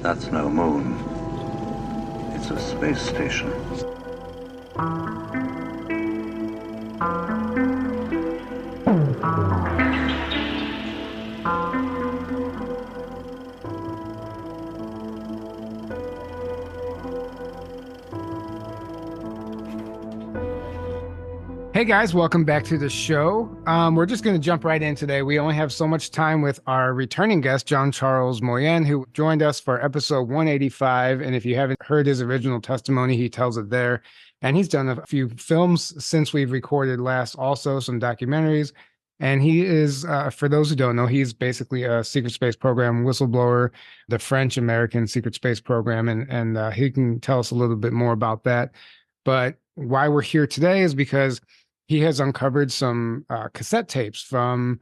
That's no moon. It's a space station. Hey guys, welcome back to the show. We're just going to jump right in today. We only have so much time with our returning guest, Jean-Charles Moyen, who joined us for episode 185. And if you haven't heard his original testimony, he tells it there. And he's done a few films since we've recorded last, also some documentaries. And he is, for those who don't know, he's basically a secret space program whistleblower, the French-American secret space program. And he can tell us a little bit more about that. But why we're here today is because he has uncovered some cassette tapes from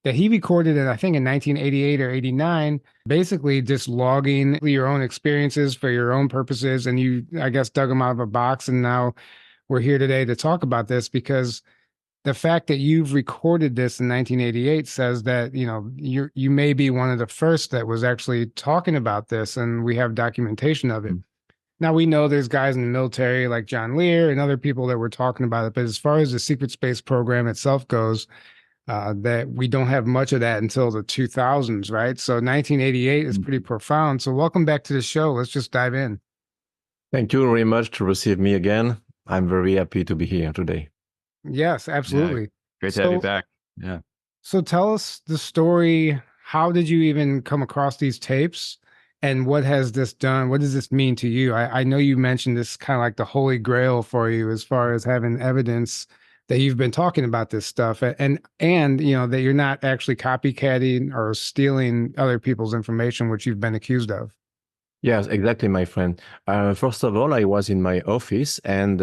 that he recorded in, I think, in 1988 or 89, basically just logging your own experiences for your own purposes. And you, I guess, dug them out of a box. And now we're here today to talk about this because the fact that you've recorded this in 1988 says that, you know, you may be one of the first that was actually talking about this, and we have documentation of it. Now, we know there's guys in the military like John Lear and other people that were talking about it, but as far as the secret space program itself goes, that we don't have much of that until the 2000s, right? So 1988 is pretty profound. So welcome back to the show. Let's just dive in. Thank you very much to receive me again. I'm very happy to be here today. Yes, absolutely. Yeah, great to have you back. Yeah. So tell us the story. How did you even come across these tapes? And what has this done? What does this mean to you? I know you mentioned this kind of like the holy grail for you as far as having evidence that you've been talking about this stuff and you know, that you're not actually copycatting or stealing other people's information, which you've been accused of. Yes, exactly, my friend. First of all, I was in my office and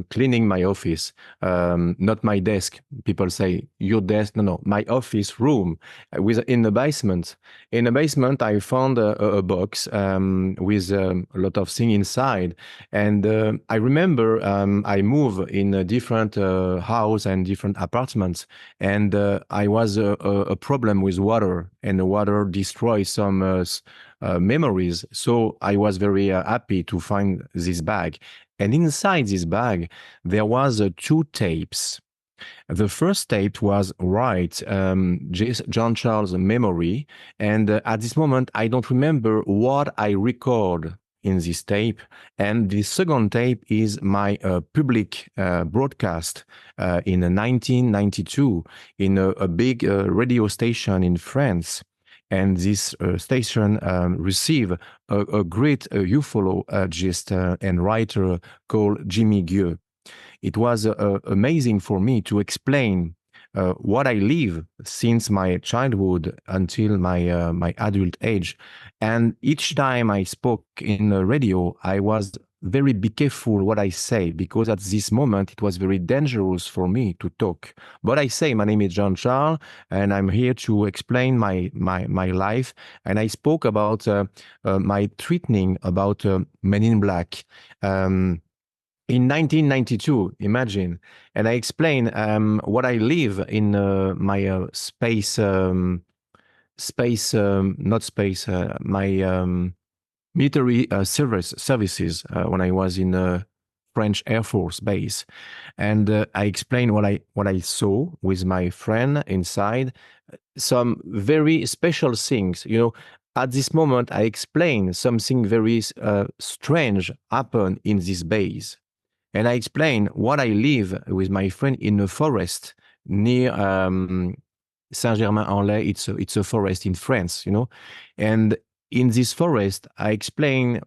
cleaning my office, not my desk. People say, your desk. No, my office room in the basement. In the basement, I found a box with a lot of things inside. And I remember I moved in a different house and different apartments. And I was a problem with water, and the water destroys some memories. So I was very happy to find this bag. And inside this bag, there was two tapes. The first tape was John Charles' memory. And at this moment, I don't remember what I record in this tape. And the second tape is my public broadcast in 1992 in a big radio station in France. And this station received a great ufologist and writer called Jimmy Gueux. It was amazing for me to explain what I live since my childhood until my adult age. And each time I spoke in the radio, I was very be careful what I say, because at this moment it was very dangerous for me to talk. But I say, my name is Jean Charles, and I'm here to explain my life. And I spoke about my treatment about Men in Black in 1992. Imagine, and I explain what I live in my my military services when I was in a French Air Force base, and I explained what I saw with my friend inside, some very special things. You know, at this moment I explained something very strange happened in this base, and I explained what I live with my friend in a forest near Saint-Germain-en-Laye. It's a forest in France, you know, and in this forest, I explain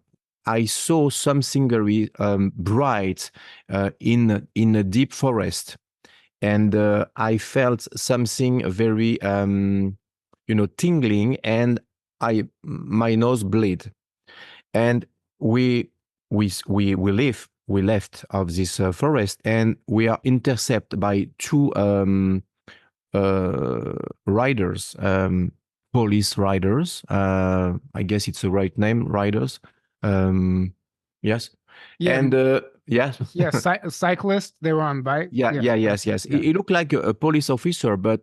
I saw something very bright in a deep forest, and I felt something very tingling, and my nose bleed, and we left of this forest, and we are intercepted by two riders. Police riders, I guess it's the right name, riders. Yes. Yeah. And yes. Yeah, cyclists, they were on bike. Yes. Yeah. He looked like a police officer, but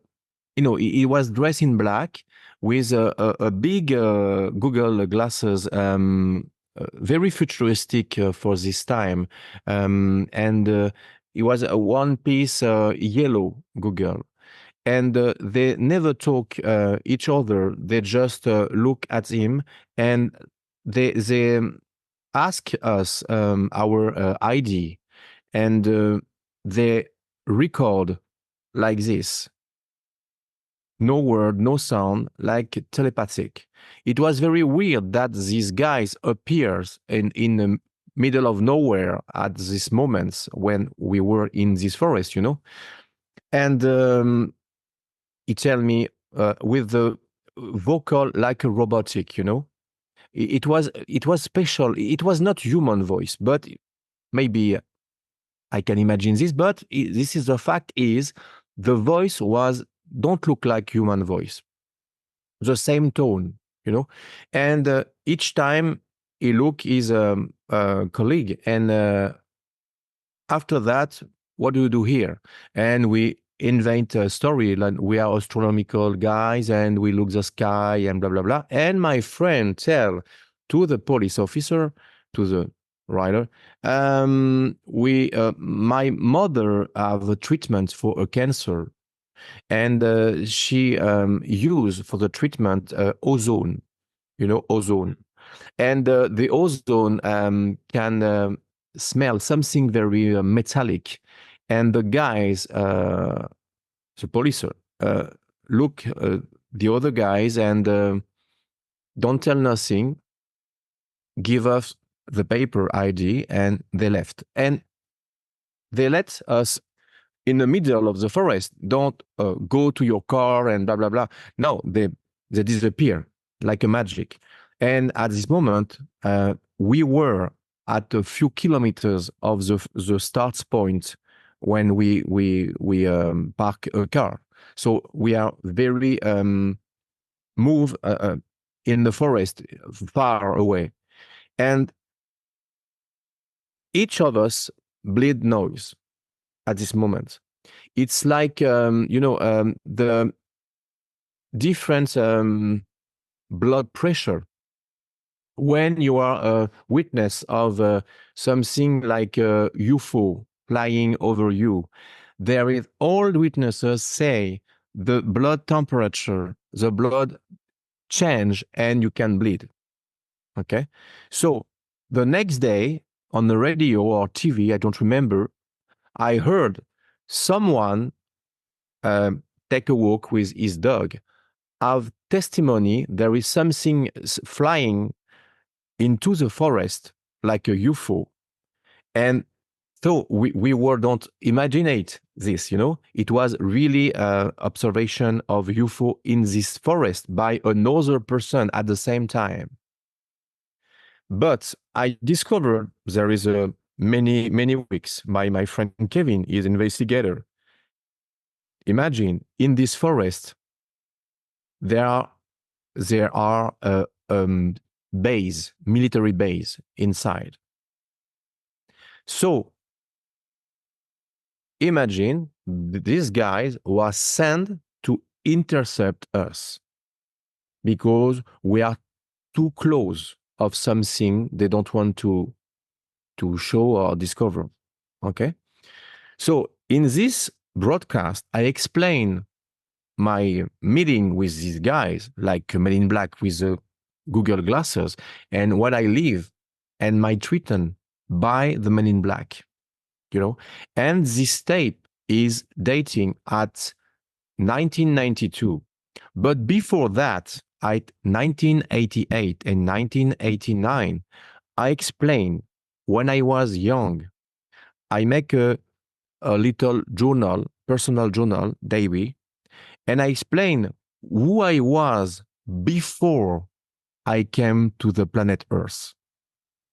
you know, he was dressed in black with a big Google glasses, very futuristic for this time. And it was a one-piece yellow Google. And they never talk each other. They just look at him, and they ask us our ID, and they record like this. No word, no sound, like telepathic. It was very weird that these guys appears in the middle of nowhere at these moments when we were in this forest, you know. And he tell me with the vocal like a robotic, you know. It was special. It was not human voice, but maybe I can imagine this. But this is the fact: is the voice was don't look like human voice, the same tone, you know. And each time he look his colleague, and after that, what do you do here? And we invent a story like we are astronomical guys and we look the sky and blah blah blah. And my friend tell to the police officer, to the writer, we my mother have a treatment for a cancer, and she use for the treatment ozone, you know, ozone. And the ozone can smell something very metallic. And the guys, the police, look the other guys and don't tell nothing, give us the paper ID, and they left. And they let us in the middle of the forest. Don't go to your car and blah, blah, blah. No, they disappear like a magic. And at this moment, we were at a few kilometers of the start point when we park a car. So we are very move in the forest far away. And each of us bleed noise at this moment. It's like, the different blood pressure when you are a witness of something like a UFO flying over you. There is all witnesses say the blood temperature, the blood change, and you can bleed. Okay, so the next day on the radio or TV, I don't remember, I heard someone take a walk with his dog, have testimony there is something flying into the forest like a UFO. And so we were don't imagine this, you know. It was really observation of UFO in this forest by another person at the same time. But I discovered there is many weeks by my friend Kevin, he's an investigator. Imagine in this forest, there are base, military base inside. So imagine these guys was sent to intercept us because we are too close of something they don't want to show or discover. Okay, so in this broadcast, I explain my meeting with these guys, like Men in Black with the Google glasses, and what I live and my treatment by the Men in Black, you know. And this tape is dating at 1992. But before that, at 1988 and 1989, I explain when I was young, I make a little journal, personal journal, daily, and I explain who I was before I came to the planet Earth.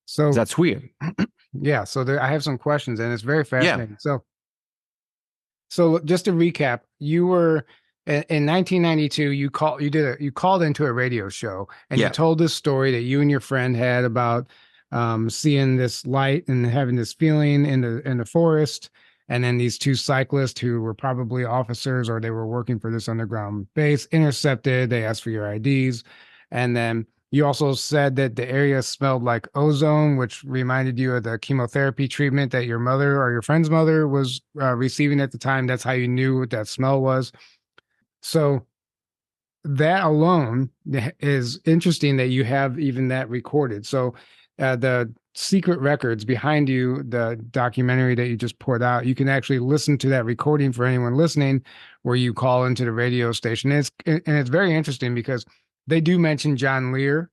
So that's weird. Yeah. So I have some questions, and it's very fascinating. Yeah. So just to recap, you were in 1992. You called into a radio show, and you told this story that you and your friend had about seeing this light and having this feeling in the forest. And then these two cyclists who were probably officers or they were working for this underground base intercepted. They asked for your IDs. And then you also said that the area smelled like ozone, which reminded you of the chemotherapy treatment that your mother or your friend's mother was receiving at the time. That's how you knew what that smell was. So that alone is interesting that you have even that recorded. So the secret records behind you, the documentary that you just put out, you can actually listen to that recording for anyone listening where you call into the radio station. And it's very interesting because they do mention John Lear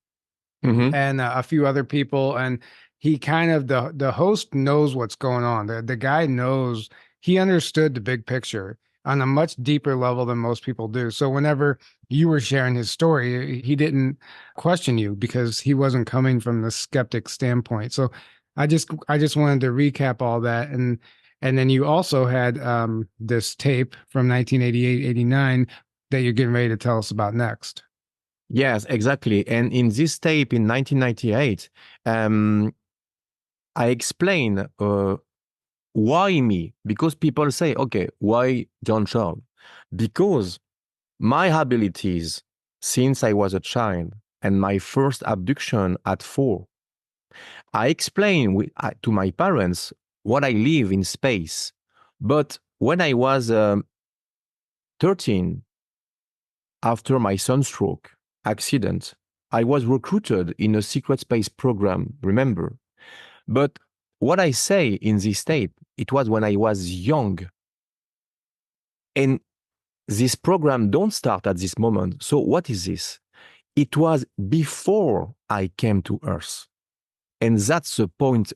and a few other people. And he kind of, the host knows what's going on. The guy knows, he understood the big picture on a much deeper level than most people do. So whenever you were sharing his story, he didn't question you because he wasn't coming from the skeptic standpoint. So I just wanted to recap all that. And then you also had this tape from 1988, 89 that you're getting ready to tell us about next. Yes, exactly. And in this tape in 1998, I explain why me? Because people say, okay, why John Charles? Because my abilities since I was a child and my first abduction at 4, I explain to my parents what I live in space. But when I was 13, after my sunstroke accident, I was recruited in a secret space program, remember? But what I say in this tape, it was when I was young. And this program don't start at this moment. So what is this? It was before I came to Earth. And that's a point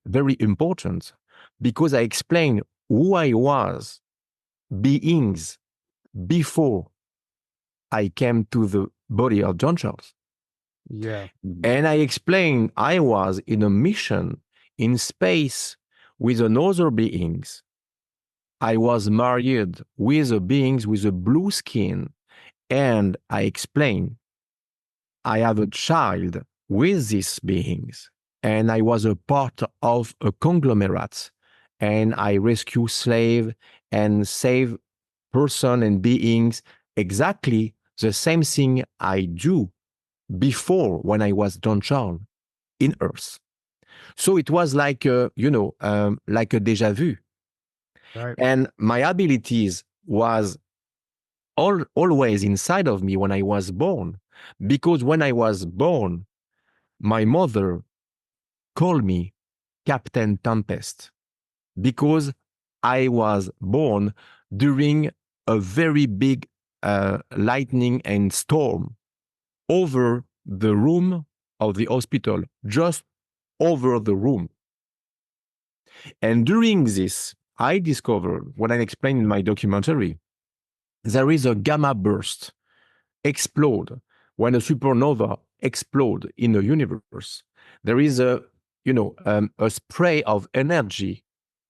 very important because I explain who I was, beings, before I came to the body of John Charles. Yeah. And I explained I was in a mission in space with another beings. I was married with a beings with a blue skin. And I explained I have a child with these beings. And I was a part of a conglomerate. And I rescue slave and save person and beings, exactly the same thing I do before when I was John Charles in Earth. So it was like, like a déjà vu. Right. And my abilities was always inside of me when I was born. Because when I was born, my mother called me Captain Tempest. Because I was born during a very big lightning and storm over the room of the hospital, just over the room. And during this, I discovered, when I explained in my documentary, there is a gamma burst explode when a supernova explode in the universe. There is a spray of energy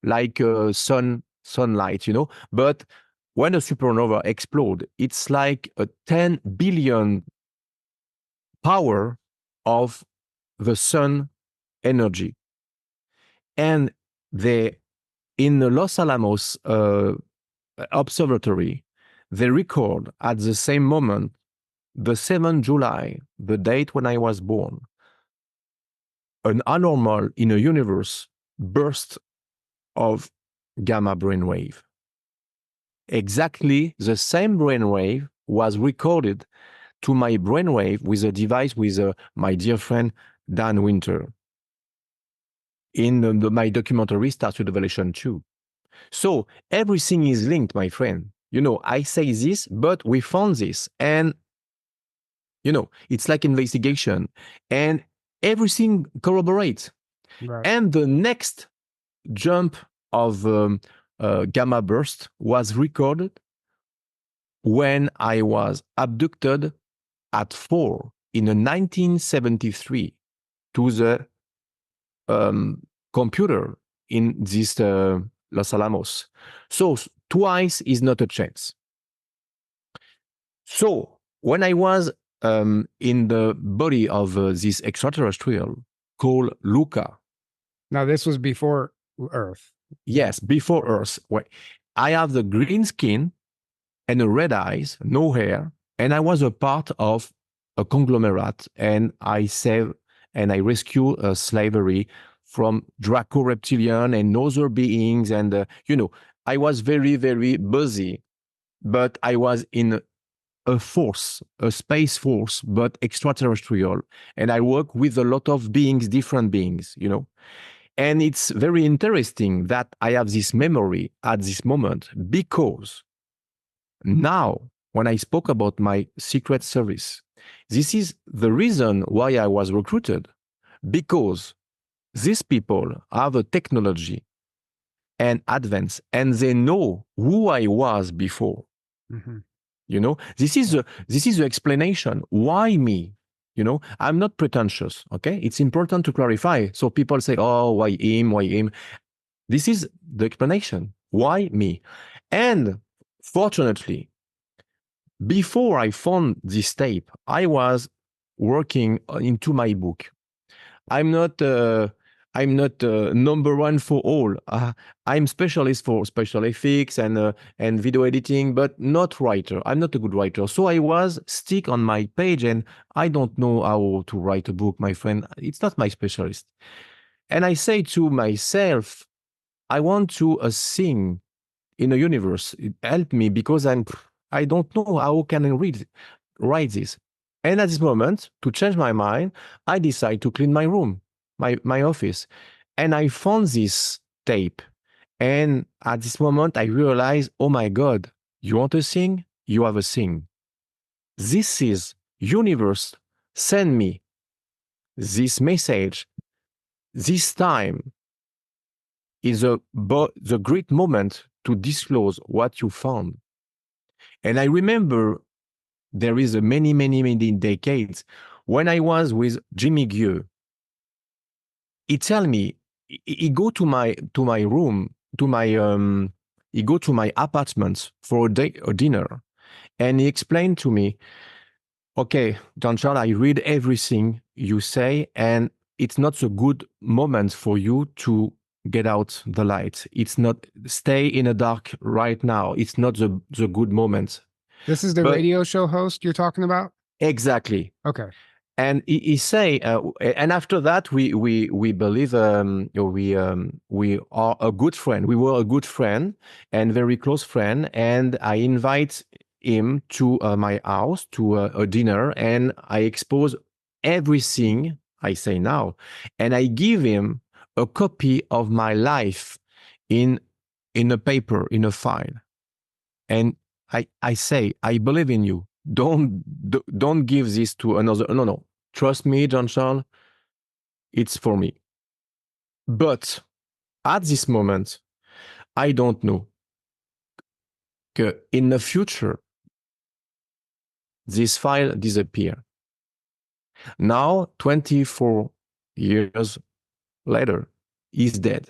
like sunlight, but when a supernova explode, it's like a 10 billion power of the sun energy. And in the Los Alamos observatory, they record at the same moment, the 7th July, the date when I was born, an abnormal in a universe burst of gamma brainwave. Exactly the same brainwave was recorded to my brainwave with a device with my dear friend Dan Winter in my documentary Starseed Revelation 2. So everything is linked, my friend. I say this, but we found this. And, it's like investigation. And everything corroborates. Right. And the next jump of gamma burst was recorded when I was abducted at 4 in 1973 to the computer in this Los Alamos. So twice is not a chance. So when I was in the body of this extraterrestrial called Luca. Now this was before Earth. Yes, before Earth. I have the green skin and the red eyes, no hair, and I was a part of a conglomerate, and I save and I rescue slavery from Draco reptilian and other beings, and I was very, very busy, but I was in a force, a space force, but extraterrestrial, and I work with a lot of beings, different beings. And it's very interesting that I have this memory at this moment because now, when I spoke about my secret service, this is the reason why I was recruited, because these people have a technology and advance, and they know who I was before. Mm-hmm. This is the explanation. Why me? I'm not pretentious. Okay, it's important to clarify. So people say, "Oh, why him? Why him?" This is the explanation. Why me? And fortunately, before I found this tape, I was working into my book. I'm not number one for all. I'm specialist for special effects and video editing, but not writer. I'm not a good writer. So I was stick on my page, and I don't know how to write a book, my friend. It's not my specialist. And I say to myself, I want to sing in a universe. Help me, because I don't know how can I write this. And at this moment, to change my mind, I decide to clean my room, my office. And I found this tape. And at this moment, I realized, oh my God, you want to sing? You have a sing. This is universe. Send me this message. This time is the great moment to disclose what you found. And I remember there is a many, many, many decades when I was with Jimmy Gueux. He tell me, he go to my room, he go to my apartment for a dinner, and he explained to me, okay, Jean-Charles, I read everything you say, and it's not a good moment for you to get out the light. It's not, stay in the dark right now. It's not the good moment. This is the radio show host you're talking about? Exactly. Okay. And he say, and after that, we believe we are a good friend. We were a good friend and very close friend. And I invite him to my house to a dinner, and I expose everything I say now, and I give him a copy of my life in a paper, in a file, and I say, I believe in you. Don't give this to another. No. Trust me, Jean-Charles, it's for me. But at this moment, I don't know. In the future, this file disappear. Now, 24 years later, he's dead.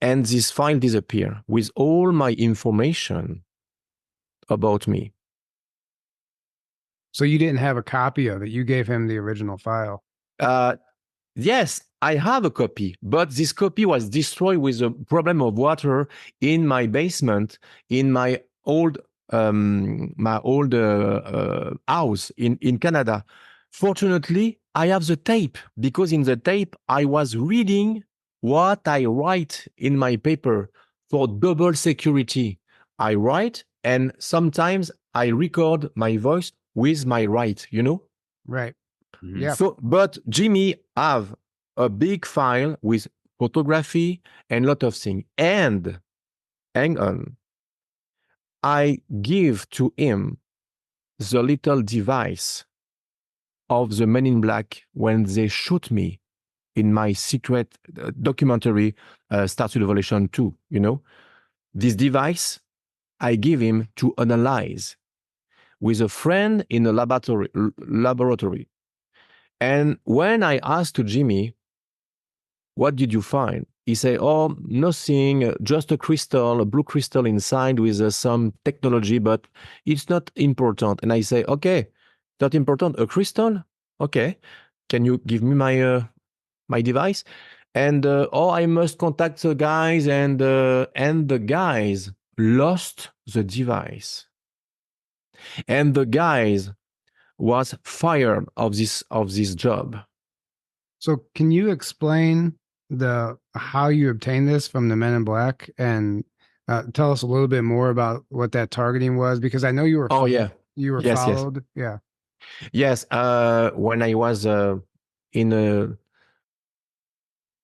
And this file disappear with all my information about me. So you didn't have a copy of it. You gave him the original file. Yes, I have a copy, but this copy was destroyed with a problem of water in my basement, in my old house in Canada. Fortunately, I have the tape, because in the tape, I was reading what I write in my paper for double security. I write, and sometimes I record my voice with my write, Right. Mhm. Yeah. So, but Jimmy have a big file with photography and lot of things. And hang on, I give to him the little device of the Men in Black when they shoot me in my secret documentary, Starseed Revelation 2, This device, I give him to analyze with a friend in a laboratory. And when I asked to Jimmy, what did you find? He said, oh, nothing, just a crystal, a blue crystal inside with some technology, but it's not important. And I say, okay, not important, a crystal? Okay, can you give me my device? And oh, I must contact the guys, and the guys lost the device, and the guys was fired of this job. So can you explain how you obtained this from the Men in Black, and tell us a little bit more about what that targeting was? Because I know you were Oh yeah, you were yes, followed. Yeah. yes. When I was in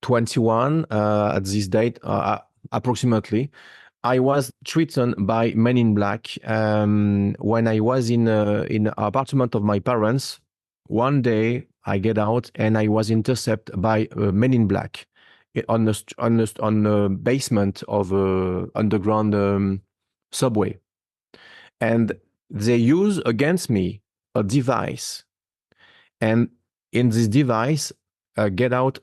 21 at this date, approximately, I was threatened by Men in Black when I was in an apartment of my parents. One day I get out and I was intercepted by Men in Black on the basement of underground subway, and they use against me a device, and in this device get out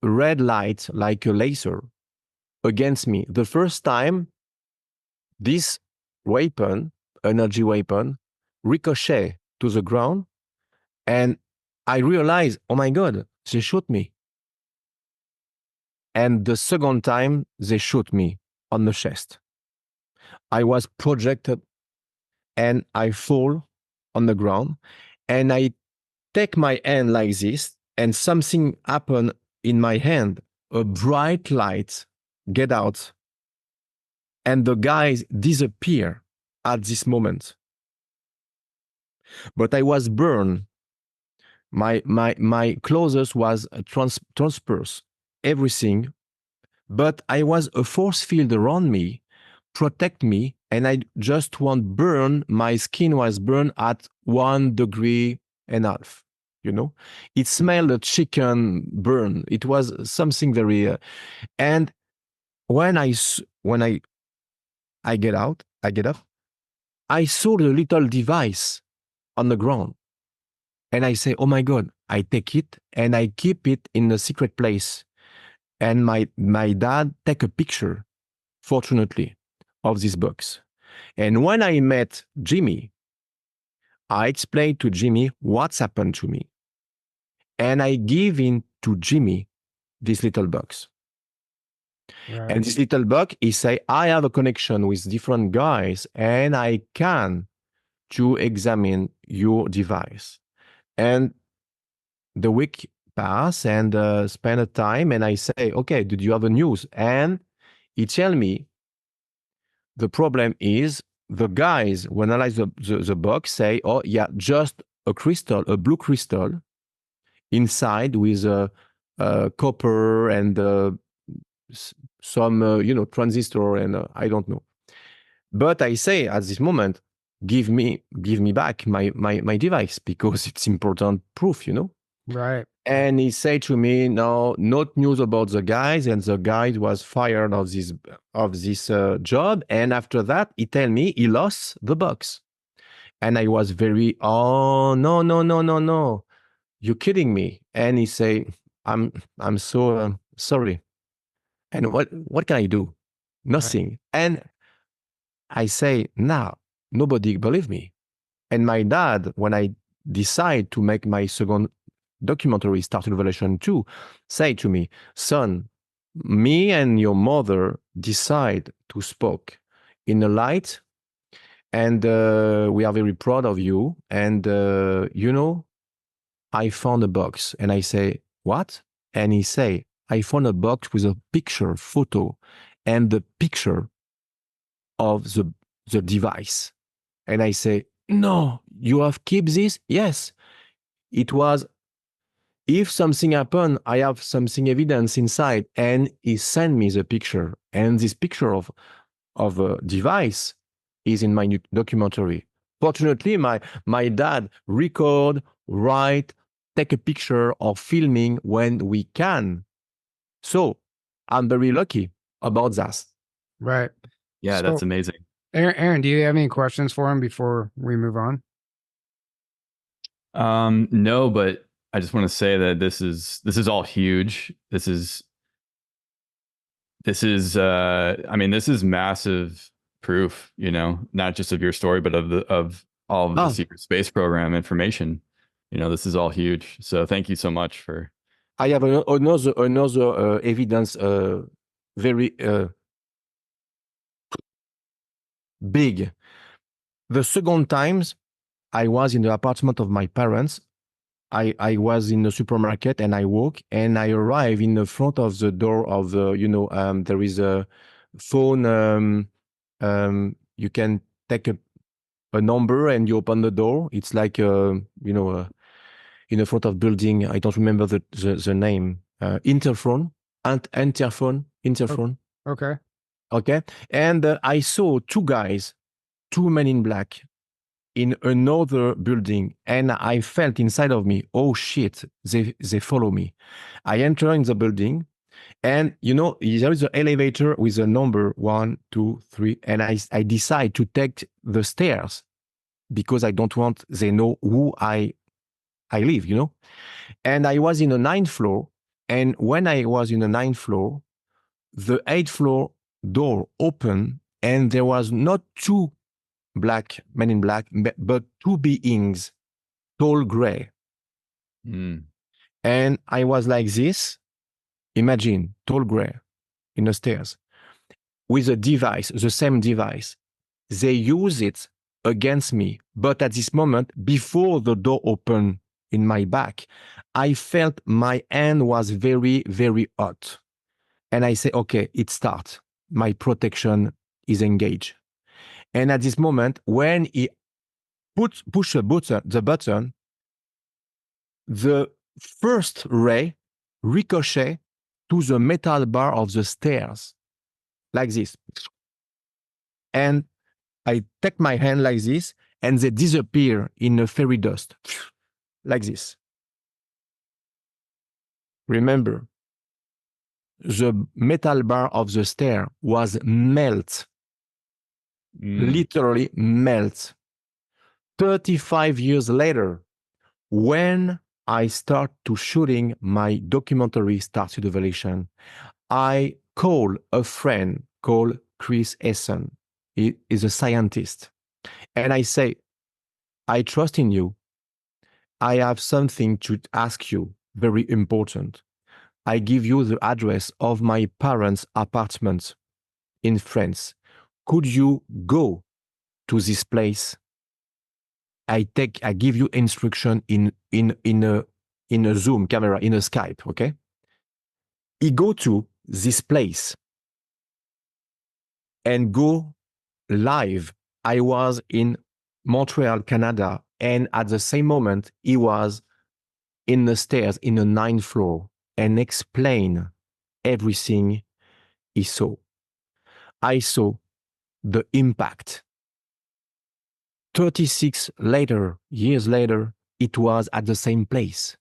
red light like a laser against me. The first time this weapon, energy weapon, ricochet to the ground, and I realized, oh my God, they shoot me. And the second time, they shoot me on the chest. I was projected and I fall on the ground, and I take my hand like this, and something happened in my hand. A bright light get out, and the guys disappear at this moment. But I was burned. My clothes was transperse, everything. But I was a force field around me, protect me, and I just want burn. My skin was burned at 1.5 degrees. You know, it smelled a chicken burn. It was something very. And when I get out, I get up. I saw the little device on the ground, and I say, "Oh my God!" I take it and I keep it in a secret place. And my dad take a picture, fortunately, of this box. And when I met Jimmy, I explained to Jimmy what's happened to me, and I give in to Jimmy this little box. Right. And this little box, he say, I have a connection with different guys, and I can to examine your device. And the week pass and spend a time, and I say, okay, did you have a news? And he tell me the problem is the guys who analyze the box say, oh yeah, just a crystal, a blue crystal inside with a copper and some transistor, and I don't know. But I say at this moment, give me back my device, because it's important proof, Right. And he said to me, no, not news about the guys, and the guy was fired of this job. And after that, he tell me he lost the box, and I was very, oh no no no no no, you're kidding me. And he say, I'm so sorry. And what can I do? Nothing. Right. And I say, nah, nobody believe me. And my dad, when I decide to make my second documentary, Starseed Revelation 2, say to me, son, me and your mother decide to speak in the light, and we are very proud of you. And I found a box. And I say, what? And he say, I found a box with a picture, photo, and the picture of the device. And I say, no, you have kept this? Yes. It was, if something happened, I have something evidence inside. And he sent me the picture. And this picture of a device is in my new documentary. Fortunately, my dad record, write, take a picture or filming when we can. So I'm very lucky about that. Right. Yeah, that's amazing. Aaron, do you have any questions for him before we move on? No, but I just want to say that this is all huge. This is I mean, this is massive proof, not just of your story, but of all of the secret space program information. This is all huge. So thank you so much for I have another evidence, very big. The second times I was in the apartment of my parents. I was in the supermarket and I walk and I arrive in the front of the door of the, there is a phone. You can take a number and you open the door. It's like, in the front of building. I don't remember the name. Interphone, interphone. Okay. Okay. And I saw two guys, two men in black in another building, and I felt inside of me, oh shit, they follow me. I enter in the building, and there is an elevator with a number 1, 2, 3, and I decide to take the stairs because I don't want they know who I live, And I was in the 9th floor, and when I was in the 9th floor, the 8th floor door opened, and there was not two men in black, but two beings, tall gray. And I was like this, imagine, tall gray in the stairs, with a device, the same device. They use it against me, but at this moment, before the door opened in my back, I felt my hand was very, very hot. And I say, okay, it starts. My protection is engaged. And at this moment, when he push the button, the first ray ricochet to the metal bar of the stairs, like this. And I take my hand like this, and they disappear in a fairy dust, like this. Remember, the metal bar of the stair was melt, literally melt. 35 years later, when I start to shooting my documentary Starseed Revelation, I call a friend called Chris Essen. He is a scientist. And I say, I trust in you. I have something to ask you, very important. I give you the address of my parents' apartment in France. Could you go to this place? I give you instruction in a Zoom camera, in a Skype, okay? He go to this place and go live. I was in Montreal, Canada, and at the same moment, he was in the stairs in the 9th floor and explain everything he saw. I saw the impact. 36 years later, it was at the same place.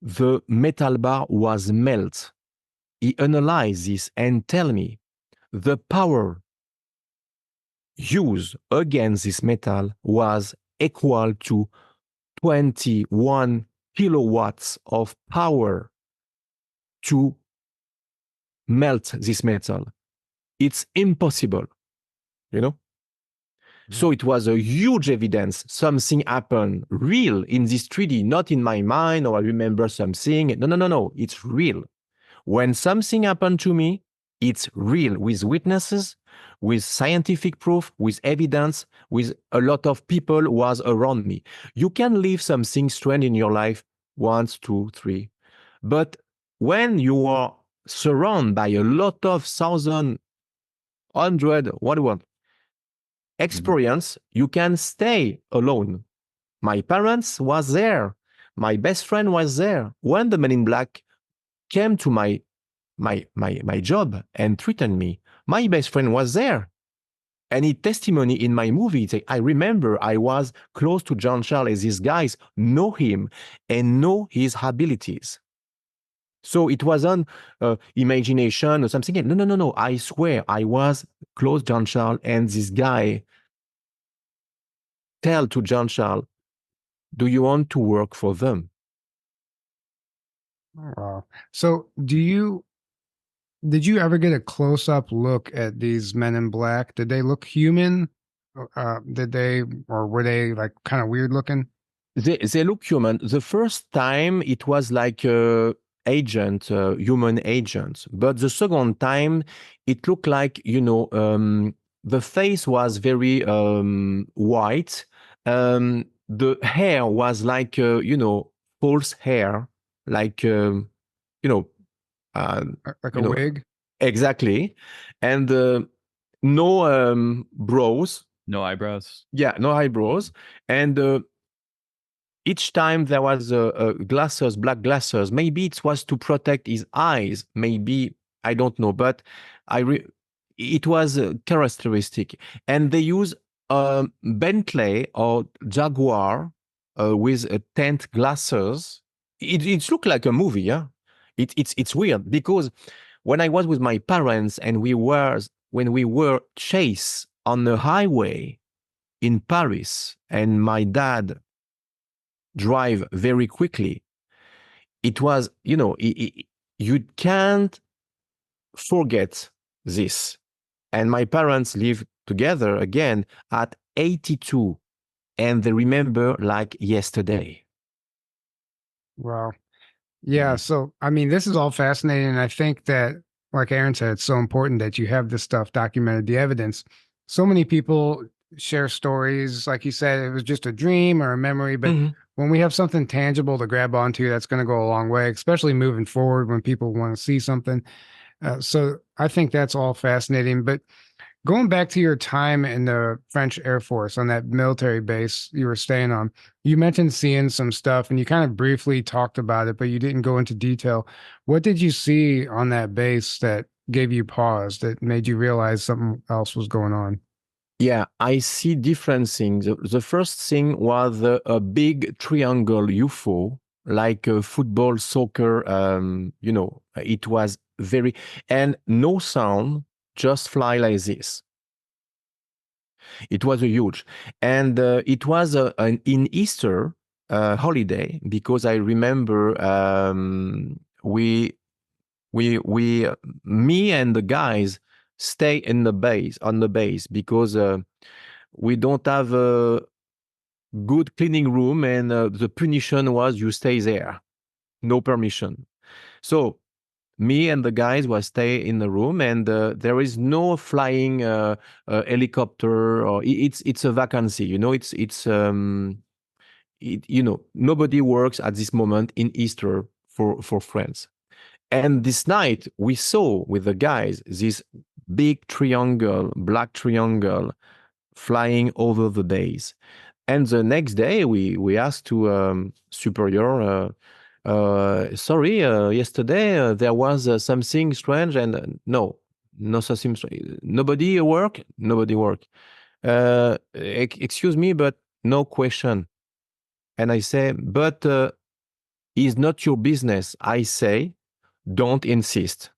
The metal bar was melt. He analyzed this and tell me the power used against this metal was equal to 21 kilowatts of power to melt this metal. It's impossible, So it was a huge evidence. Something happened real in this 3D, not in my mind or I remember something. No. It's real. When something happened to me, it's real with witnesses, with scientific proof, with evidence, with a lot of people who was around me. You can leave something strange in your life once, 2, 3. But when you are surrounded by a lot of thousand, hundred, what do you want? Experience, you can stay alone. My parents was there. My best friend was there. When the Men in Black came to my job and threatened me, my best friend was there. And he testimony in my movie, say, I remember I was close to John Charles. These guys know him and know his abilities. So it wasn't imagination or something. No. I swear I was close to John Charles, and this guy tell to John Charles, do you want to work for them? Wow. So did you ever get a close-up look at these men in black? Did they look human? Or were they like kind of weird looking? They look human. The first time it was like agent, human agent, but the second time it looked like, the face was very white. The hair was like, false hair, like, you know, uh, Like you a know, wig? exactly, and no brows. No eyebrows. Yeah, no eyebrows, and each time there was glasses, black glasses. Maybe it was to protect his eyes. Maybe I don't know, but it was characteristic. And they use Bentley or Jaguar with tint glasses. It looked like a movie, yeah. It's weird because when I was with my parents and when we were chased on the highway in Paris, and my dad drive very quickly. It was, you can't forget this. And my parents live together again at 82, and they remember like yesterday. Wow. Yeah. So, I mean, this is all fascinating. And I think that, like Aaron said, it's so important that you have this stuff documented, the evidence. So many people share stories. Like you said, it was just a dream or a memory. But Mhm. when we have something tangible to grab onto, that's going to go a long way, especially moving forward when people want to see something. So I think that's all fascinating. But going back to your time in the French Air Force on that military base you were staying on, you mentioned seeing some stuff and you kind of briefly talked about it, but you didn't go into detail. What did you see on that base that gave you pause, that made you realize something else was going on? Yeah, I see different things. The first thing was a big triangle UFO, like football, soccer. It was very, and no sound, just fly like this. It was a huge, and it was in Easter holiday because I remember we me and the guys stay in the base on the base because we don't have a good cleaning room, and the punition was you stay there, no permission. So me and the guys will stay in the room, and there is no flying helicopter, or it's a vacancy. Nobody works at this moment in Easter for France. And this night we saw with the guys this big triangle, black triangle, flying over the base. And the next day we asked to superior, sorry, yesterday there was something strange, and no something strange. Nobody work. Excuse me, but no question. And I say, but it's not your business. I say, don't insist.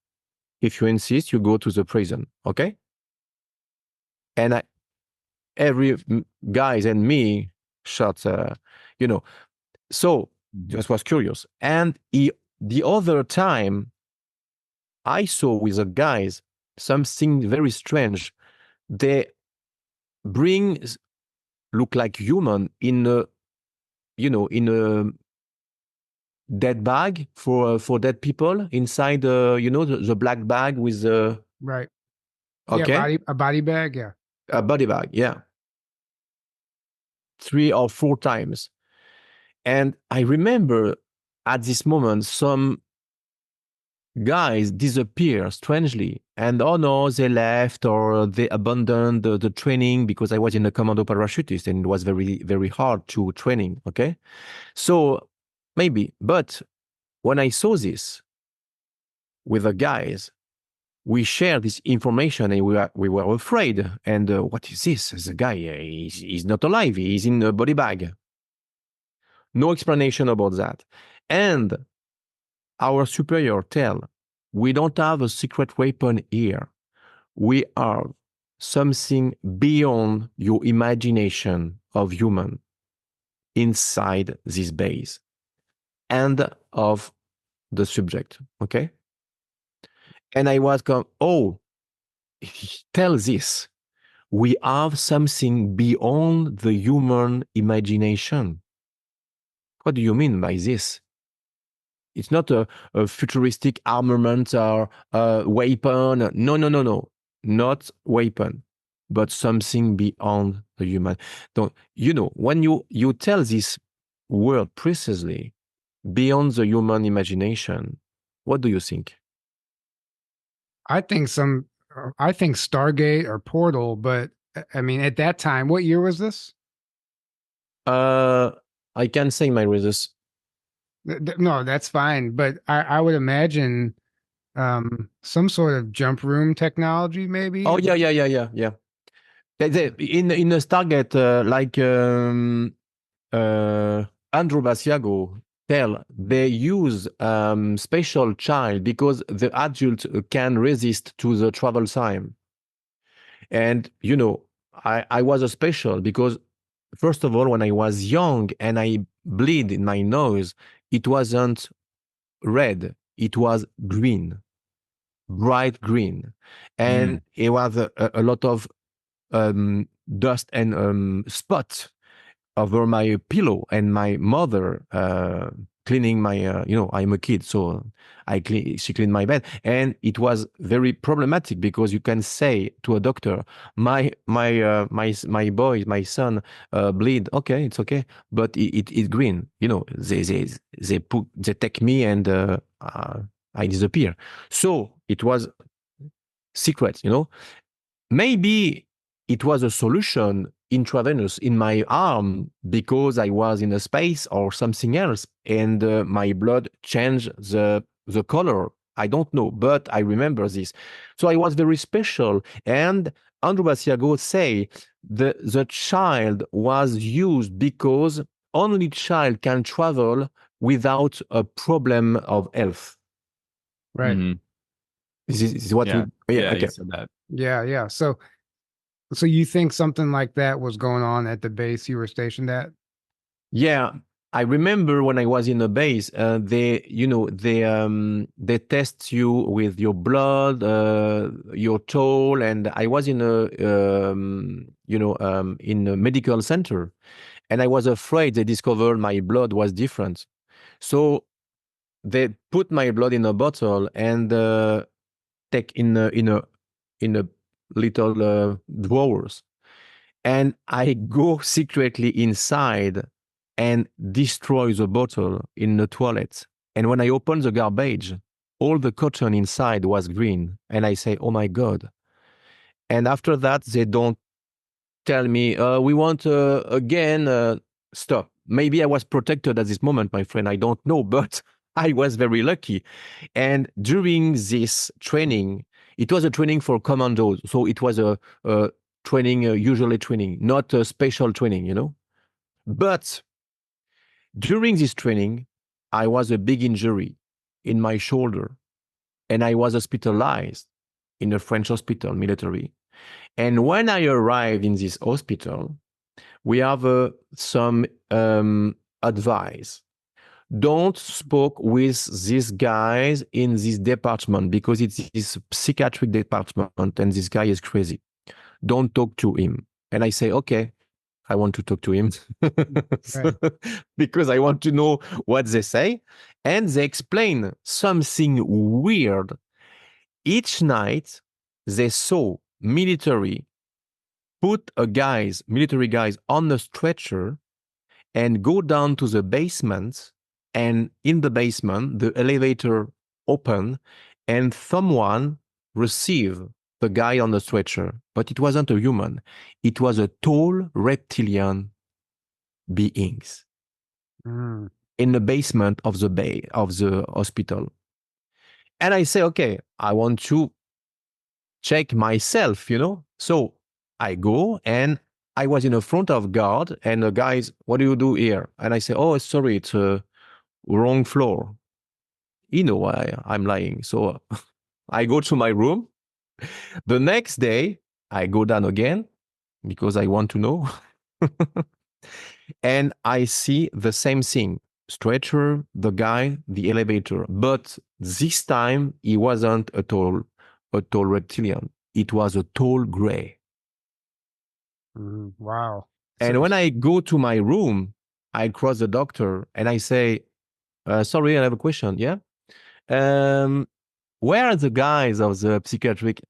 If you insist, you go to the prison, okay? And every guys and me shot, So just was curious. And the other time, I saw with the guys something very strange. They bring look like human in a dead bag for dead people inside the black bag with the Right. Yeah. okay A body bag. Yeah. a body bag, yeah, 3 or 4 times. And I remember at this moment some guys disappear strangely, and oh no, they left or they abandoned the training, because I was in a commando parachutist and it was very very hard to training, okay? So maybe, but when I saw this with the guys, we shared this information and we were afraid. And what is this? The guy, he's not alive, he's in a body bag. No explanation about that. And our superior tell, we don't have a secret weapon here. We are something beyond your imagination of human inside this base and of the subject, okay? And I was going, oh, tell this. We have something beyond the human imagination. What do you mean by this? It's not a futuristic armament or a weapon. No, no, no, no. Not weapon, but something beyond the human. Don't, when you tell this word precisely, beyond the human imagination, what do you think? I think Stargate or Portal, but I mean, at that time, what year was this? I can say my results. No, that's fine. But I would imagine some sort of jump room technology, maybe. Oh yeah. In a Stargate, like Andrew Basiago tell, they use special child because the adult can resist to the travel time. And I was a special because first of all, when I was young and I bleed in my nose, it wasn't red, it was green, bright green, and it was a lot of dust and spot over my pillow, and my mother cleaning my I'm a kid, so she cleaned my bed, and it was very problematic because you can say to a doctor, my boy, my son bleed, okay, it's okay, but it's green, they take me, and I disappear. So it was secret, maybe it was a solution intravenous in my arm because I was in a space or something else, and my blood changed the color. I don't know, but I remember this. So I was very special. And Andrew Basiago say the child was used because only child can travel without a problem of health. Right. Mm-hmm. This is what yeah. okay. You said that. Yeah. So you think something like that was going on at the base you were stationed at? Yeah, I remember when I was in a base, they test you with your blood, your toll, and I was in a medical center, and I was afraid they discovered my blood was different, so they put my blood in a bottle and take in a little drawers, and I go secretly inside and destroy the bottle in the toilet. And when I open the garbage, all the cotton inside was green. And I say, oh my God. And after that, they don't tell me, we want again, stop. Maybe I was protected at this moment, my friend. I don't know, but I was very lucky. And during this training, it was a training for commandos. So it was a training, usually training, not a special training. But during this training, I was a big injury in my shoulder, and I was hospitalized in a French hospital, military. And when I arrived in this hospital, we have some advice. Don't speak with these guys in this department because it's this psychiatric department and this guy is crazy. Don't talk to him. And I say, okay, I want to talk to him because I want to know what they say. And they explain something weird. Each night, they saw military put military guys on a stretcher and go down to the basement. And in the basement, the elevator open and someone receive the guy on the stretcher. But it wasn't a human. It was a tall reptilian beings in the basement of the hospital. And I say, okay, I want to check myself, So I go and I was in the front of guard and the guys, what do you do here? And I say, oh, sorry, it's a wrong floor. I'm lying. So I go to my room. The next day, I go down again because I want to know. And I see the same thing. Stretcher, the guy, the elevator. But this time, he wasn't a tall reptilian. It was a tall gray. Wow. And when I go to my room, I cross the doctor and I say, sorry, I have a question. Yeah. Where are the guys of the psychiatric?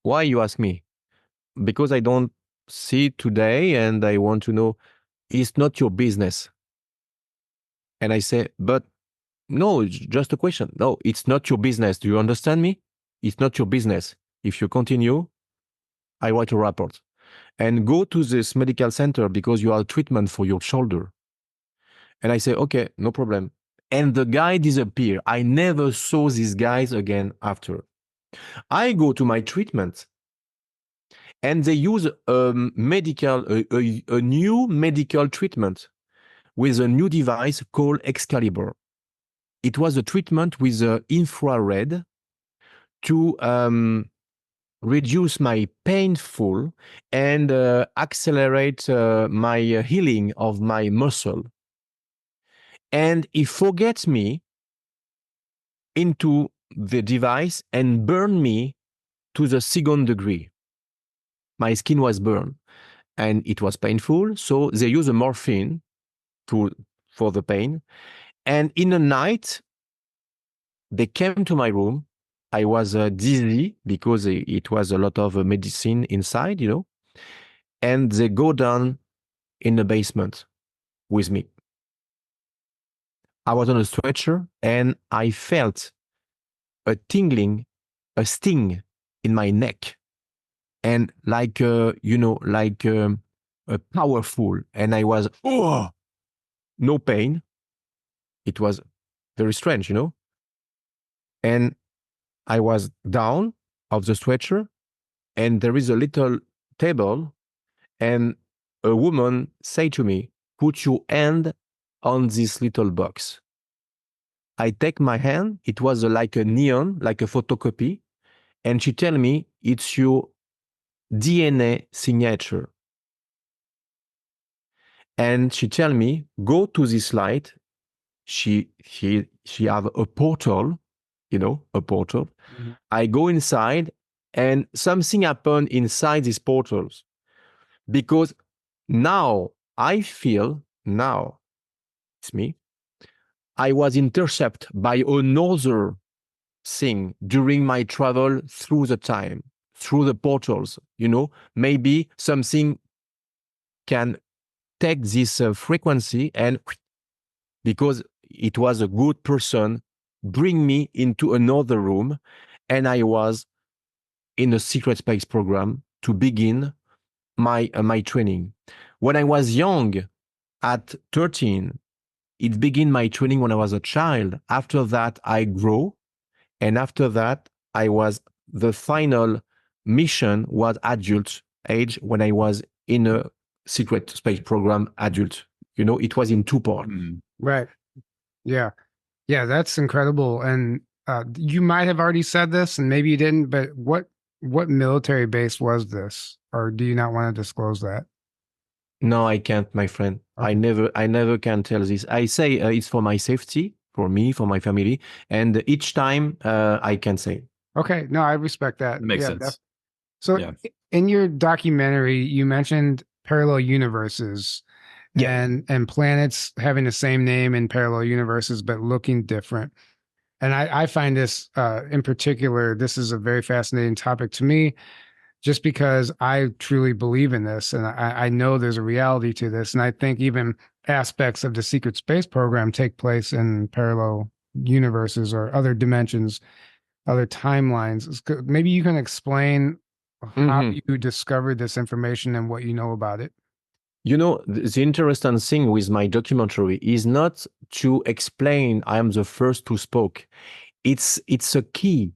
Why you ask me? Because I don't see today and I want to know, it's not your business. And I say, but no, it's just a question. No, it's not your business. Do you understand me? It's not your business. If you continue, I write a report. And go to this medical center because you are treatment for your shoulder. And I say, okay, no problem. And the guy disappeared. I never saw these guys again after. I go to my treatment and they use a new medical treatment with a new device called Excalibur. It was a treatment with infrared to reduce my painful and accelerate my healing of my muscle. And he forgets me into the device and burned me to the second degree. My skin was burned and it was painful. So they use a morphine for the pain. And in the night, they came to my room. I was dizzy because it was a lot of medicine inside, you know. And they go down in the basement with me. I was on a stretcher and I felt a tingling, a sting in my neck. And like, powerful. And I was, oh, no pain. It was very strange, you know. And I was down of the stretcher and there is a little table and a woman say to me, put your hand on this little box. I take my hand, it was like a neon, like a photocopy, and she tell me, it's your DNA signature. And she tell me, go to this light. She have a portal, you know, a portal. Mm-hmm. I go inside and something happened inside these portals because now I feel, now it's me, I was intercepted by another thing during my travel through the time, through the portals, you know, maybe something can take this frequency and because it was a good person, bring me into another room and I was in a secret space program to begin my training. When I was young, at 13, it began my training when I was a child. After that, I grew. And after that, I was, the final mission was adult age when I was in a secret space program adult. You know, it was in 2 parts. Mm. Right. Yeah. Yeah, that's incredible. And you might have already said this and maybe you didn't, but what military base was this? Or do you not want to disclose that? No, I can't, my friend. Okay. I never can tell this. I say it's for my safety, for me, for my family. And each time I can say. Okay. No, I respect that. It makes sense. So in your documentary, you mentioned parallel universes and planets having the same name in parallel universes, but looking different. And I find this in particular, this is a very fascinating topic to me, just because I truly believe in this. And I know there's a reality to this. And I think even aspects of the secret space program take place in parallel universes or other dimensions, other timelines. Maybe you can explain how you discovered this information and what you know about it. You know, the interesting thing with my documentary is not to explain I am the first to spoke. It's a key.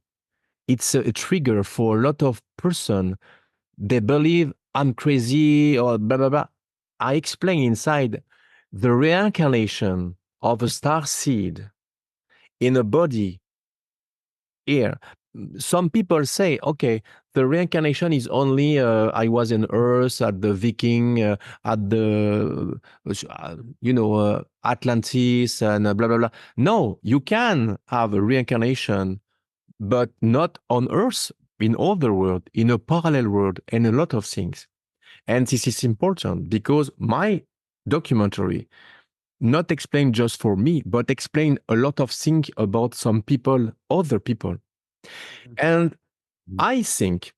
It's a trigger for a lot of person. They believe I'm crazy or blah, blah, blah. I explain inside the reincarnation of a star seed in a body here. Some people say, okay, the reincarnation is only I was in Earth at the Viking, at the, Atlantis and blah, blah, blah. No, you can have a reincarnation, but not on Earth, in other world, in a parallel world, and a lot of things. And this is important because my documentary, not explain just for me, but explain a lot of things about some people, other people. And I think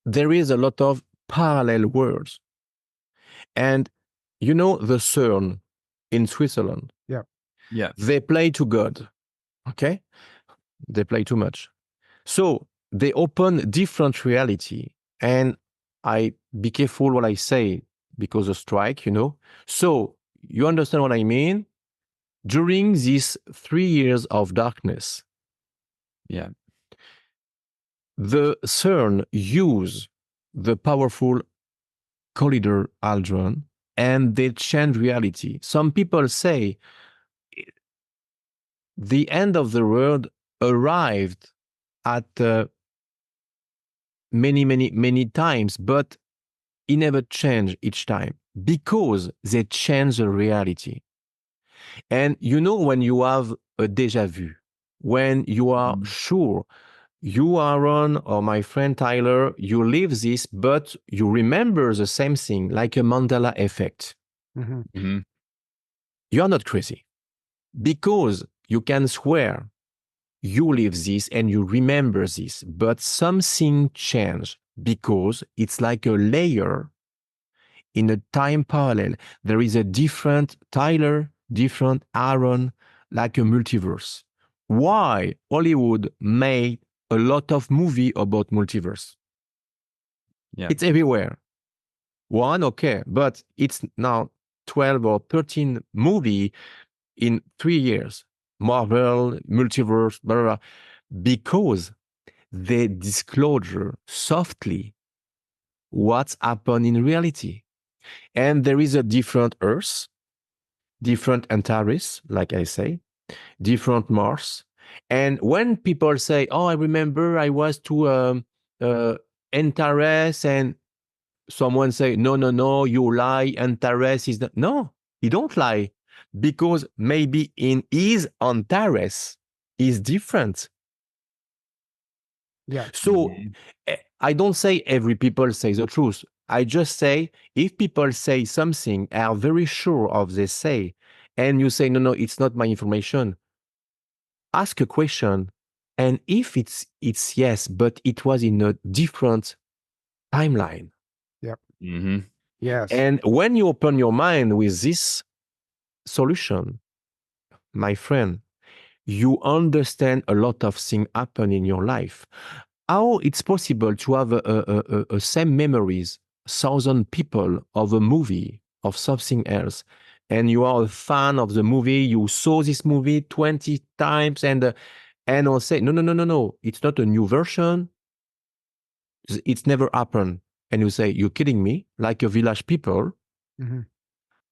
there is a lot of parallel worlds. And you know, the CERN in Switzerland, Yeah. they play to God, okay? They play too much. So they open different reality. And I be careful what I say because of strike, you know? So you understand what I mean? During these 3 years of darkness, Yeah. the CERN use the powerful collider hadron and they change reality. Some people say the end of the world arrived at many times, but it never changed each time because they change the reality. And you know, when you have a déjà vu, when you are sure you, Aaron, or my friend Tyler, you live this, but you remember the same thing, like a Mandela effect. Mhm. You are not crazy because you can swear you live this and you remember this, but something changed because it's like a layer in a time parallel. There is a different Tyler, different Aaron, like a multiverse. Why Hollywood made a lot of movie about multiverse? Yeah. It's everywhere. One, okay, but it's now 12 or 13 movie in 3 years. Marvel, multiverse, blah, blah, blah, because they disclosure softly what's happened in reality. And there is a different Earth, different Antares, like I say, different Mars. And when people say, oh, I remember I was to Antares, and someone say, no, you lie, Antares is not. No, you don't lie. Because maybe in his Antares is different. Yeah. So I don't say every people say the truth. I just say if people say something, are very sure of they say, and you say, no, it's not my information, ask a question. And if it's yes, but it was in a different timeline. Yep. Mm-hmm. Yes. And when you open your mind with this solution, my friend, you understand a lot of things happen in your life. How it's possible to have a same memories, 1,000 people of a movie, of something else, and you are a fan of the movie, you saw this movie 20 times, and I'll say, no, it's not a new version, it's never happened. And you say, you're kidding me, like a village people. Mm-hmm.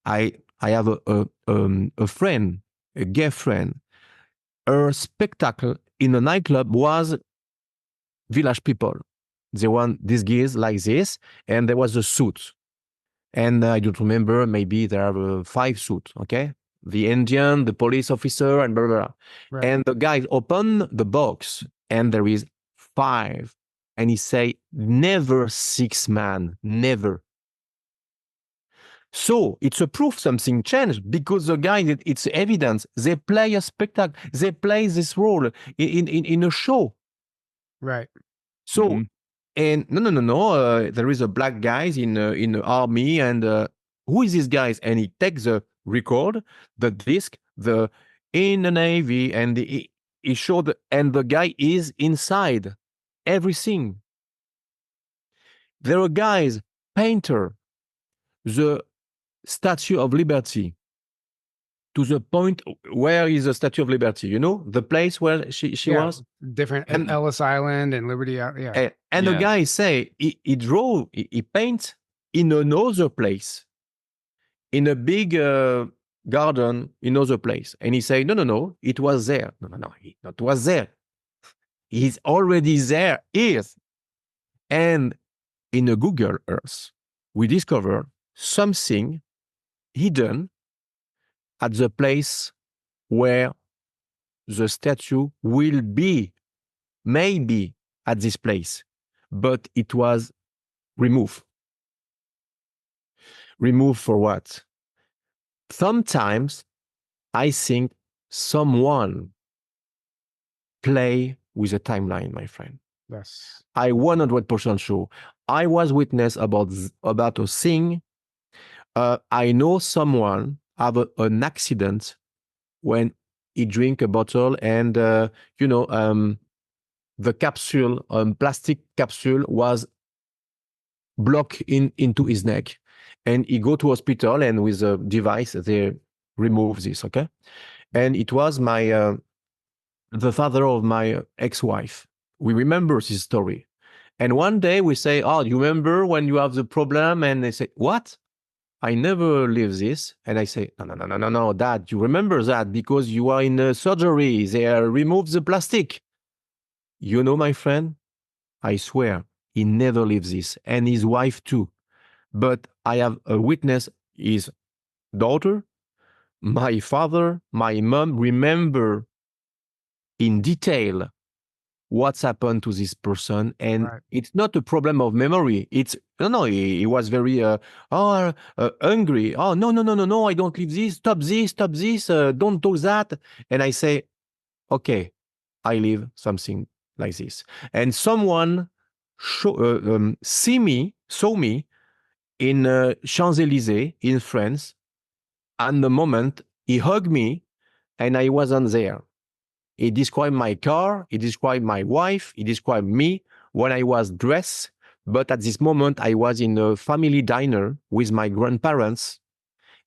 I have a friend, a gay friend. Her spectacle in a nightclub was village people. They want these gears like this, and there was a suit. And I don't remember, maybe there are 5 suits, okay? The Indian, the police officer, and blah, blah, blah. Right. And the guy open the box, and there is 5. And he say, never 6 man, never. So it's a proof something changed because the guy, it's evidence. They play a spectacle. They play this role in a show. Right. So, and no. There is a black guys in the army, and who is this guys? And he takes the record, the disc, the in the navy, and he showed, and the guy is inside everything. There are guys, painter, the Statue of Liberty, to the point where is the Statue of Liberty? You know, the place where she Yeah. was. Different And- Ellis Island and Liberty. Yeah. And the Yeah. guy say he draw, he paint in another place, in a big garden, in another place. And he say, no, it was there. No, it was there. He's already there, is. And in a Google Earth, we discover something hidden at the place where the statue will be, maybe at this place, but it was removed. Removed for what? sometimes I think someone play with a timeline, my friend. Yes. I 100% sure. I was witness about a thing. I know someone have an accident when he drink a bottle and the capsule, plastic capsule was blocked into his neck, and he go to hospital and with a device they remove this. Okay, and it was my the father of my ex-wife. We remember this story. And one day we say, oh, you remember when you have the problem? And they say, what? I never live this. And I say, no, Dad, you remember that because you are in a surgery. They remove the plastic. You know, my friend, I swear, he never lives this. And his wife too. But I have a witness, his daughter, my father, my mom remember in detail what's happened to this person, and Right. it's not a problem of memory. It's no, he was very angry. Oh, no, I don't leave this. Stop this, don't do that. And I say, okay, I leave something like this. And someone saw me in Champs-Élysées in France. And the moment he hugged me, and I wasn't there. He described my car, he described my wife, he described me when I was dressed. But at this moment, I was in a family diner with my grandparents,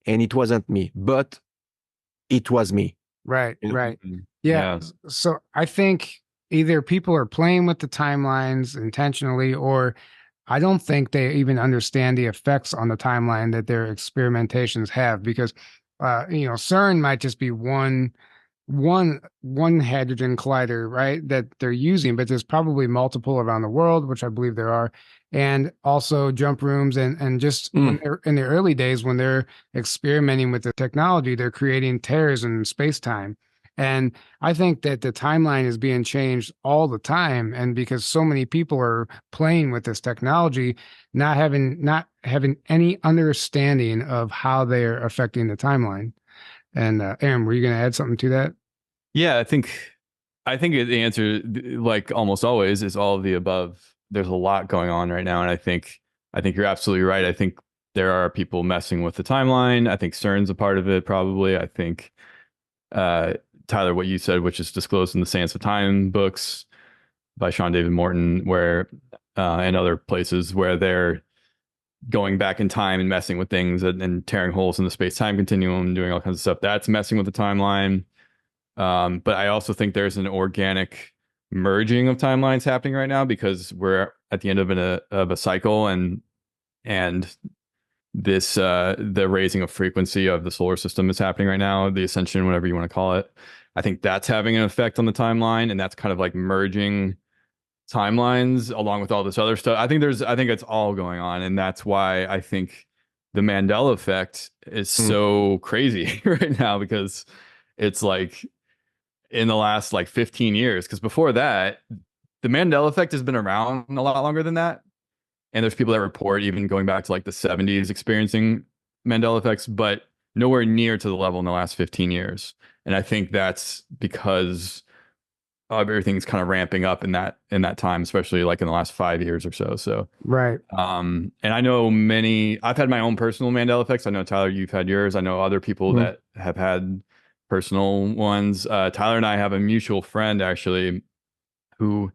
and it wasn't me, but it was me. Right. Yeah. Yeah. So I think either people are playing with the timelines intentionally, or I don't think they even understand the effects on the timeline that their experimentations have, because CERN might just be one hydrogen collider, right, that they're using, but there's probably multiple around the world, which I believe there are, and also jump rooms, and just when they're in the early days when they're experimenting with the technology, they're creating tears in space-time. And I think that the timeline is being changed all the time, and because so many people are playing with this technology, not having any understanding of how they're affecting the timeline. And Aaron, were you going to add something to that? Yeah, I think the answer, like almost always, is all of the above. There's a lot going on right now, and I think you're absolutely right. I think there are people messing with the timeline. I think CERN's a part of it, probably. I think Tyler, what you said, which is disclosed in the Sands of Time books by Sean David Morton, where and other places where they're going back in time and messing with things and tearing holes in the space-time continuum and doing all kinds of stuff. That's messing with the timeline. But I also think there's an organic merging of timelines happening right now because we're at the end of a cycle, and this the raising of frequency of the solar system is happening right now, the ascension, whatever you want to call it. I think that's having an effect on the timeline, and that's kind of like merging timelines along with all this other stuff. I think it's all going on, and that's why I think the Mandela effect is so crazy right now, because it's like in the last like 15 years, because before that, the Mandela effect has been around a lot longer than that. And there's people that report even going back to like the 70s experiencing Mandela effects, but nowhere near to the level in the last 15 years. And I think that's because everything's kind of ramping up in that time, especially like in the last 5 years or so. So Right. and I know I've had my own personal Mandela effects. I know, Tyler, you've had yours. I know other people that have had personal ones. Tyler and I have a mutual friend actually who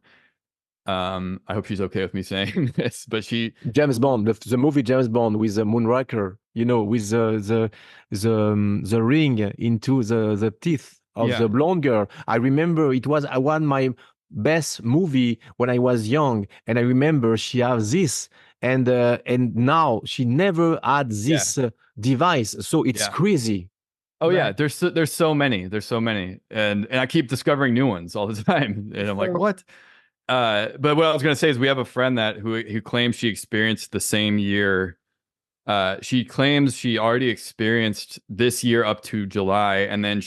I hope she's okay with me saying this, but James Bond, the movie James Bond with the Moonraker, with the ring into the teeth of the blonde girl. I remember it was one my best movie when I was young, and I remember she has this, and now she never had this device, so it's crazy. Oh yeah, there's so many, and I keep discovering new ones all the time, and I'm like, what? But what I was gonna say is we have a friend who claims she experienced the same year. She claims she already experienced this year up to July, and then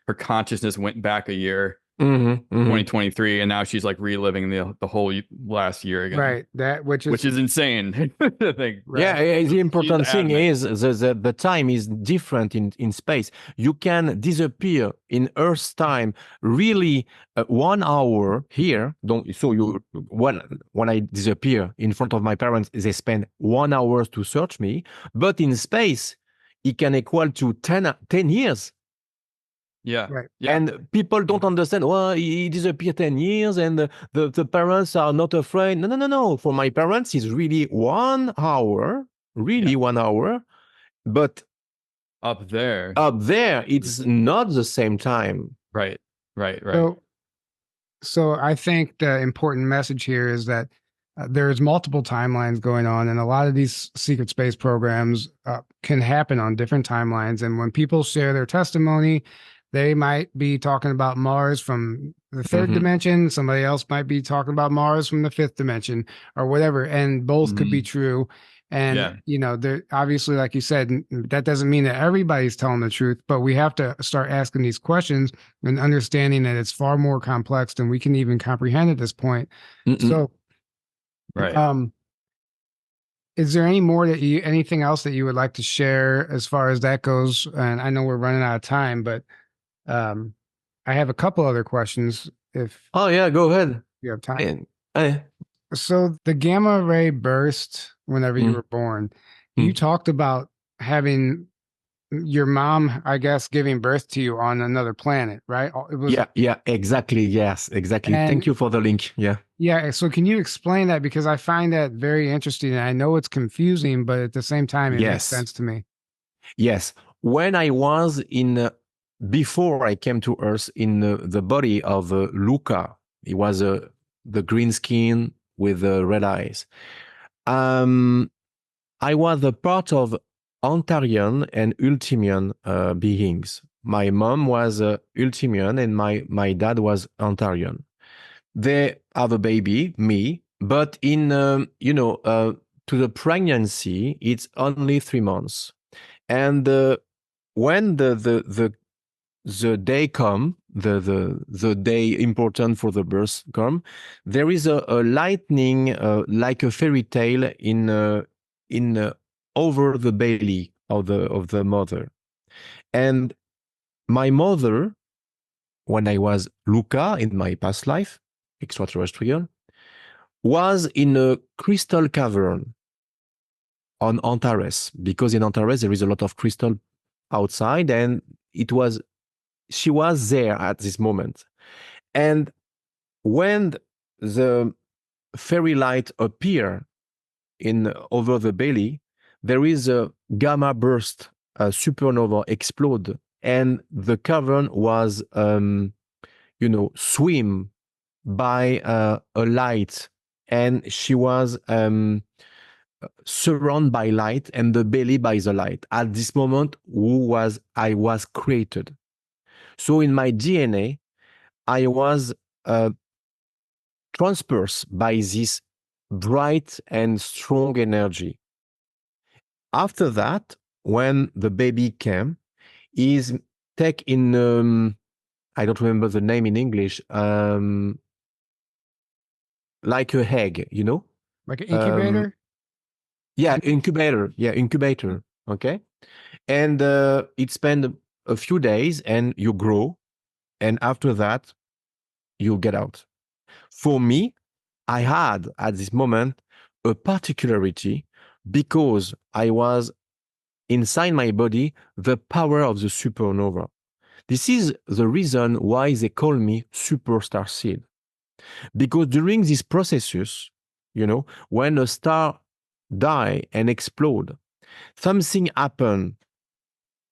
her consciousness went back a year Mm-hmm. 2023, and now she's like reliving the whole last year again. Right. That which is Insane. I think. right. Yeah, the important She's thing adamant. is the time is different in space. You can disappear in Earth's time really 1 hour here. Don't so you when I disappear in front of my parents, they spend 1 hour to search me. But in space, it can equal to 10 years. Yeah. Right. Yeah. And people don't understand, well, he disappeared 10 years and the parents are not afraid. No, no, no, no. For my parents, it's really 1 hour, really Yeah. 1 hour. But Up there. up there, it's not the same time. Right. Right. So I think the important message here is that there's multiple timelines going on, and a lot of these secret space programs can happen on different timelines. And when people share their testimony, they might be talking about Mars from the third dimension. Somebody else might be talking about Mars from the fifth dimension or whatever. And both could be true. And, there obviously, like you said, that doesn't mean that everybody's telling the truth, but we have to start asking these questions and understanding that it's far more complex than we can even comprehend at this point. So, right. is there anything else that you would like to share as far as that goes? And I know we're running out of time, but I have a couple other questions if Oh, yeah, go ahead. you have time. Eh, So the gamma ray burst whenever you were born, you talked about having your mom, I guess, giving birth to you on another planet, right? It was, yeah, exactly. Yes, exactly. And- Thank you for the link. Yeah. Yeah. So can you explain that? Because I find that very interesting. And I know it's confusing, but at the same time, it makes Yes. sense to me. Yes. When I was before I came to Earth in the body of Luca, he was the green skin with the red eyes. I was a part of Ontarian and Ultimian beings. My mom was Ultimian and my dad was Ontarian. They have a baby, me, but to the pregnancy, it's only 3 months. And when the day come, the day important for the birth come, there is a lightning like a fairy tale in over the belly of the mother. And my mother, when I was Luca in my past life, extraterrestrial, was in a crystal cavern on Antares, because in Antares there is a lot of crystal outside, and she was there at this moment. And when the fairy light appear over the belly, there is a gamma burst, a supernova explode, and the cavern was swim by a light, and she was surrounded by light and the belly by the light. At this moment, I was created. So in my DNA, I was transpersed by this bright and strong energy. After that, when the baby came, is take in I don't remember the name in English, like a egg, Like an incubator? Incubator. Yeah, incubator. Okay. And it spend a few days and you grow. And after that, you get out. For me, I had at this moment a particularity because I was inside my body the power of the supernova. This is the reason why they call me Super Starseed. Because during these processes, when a star die and explode, something happen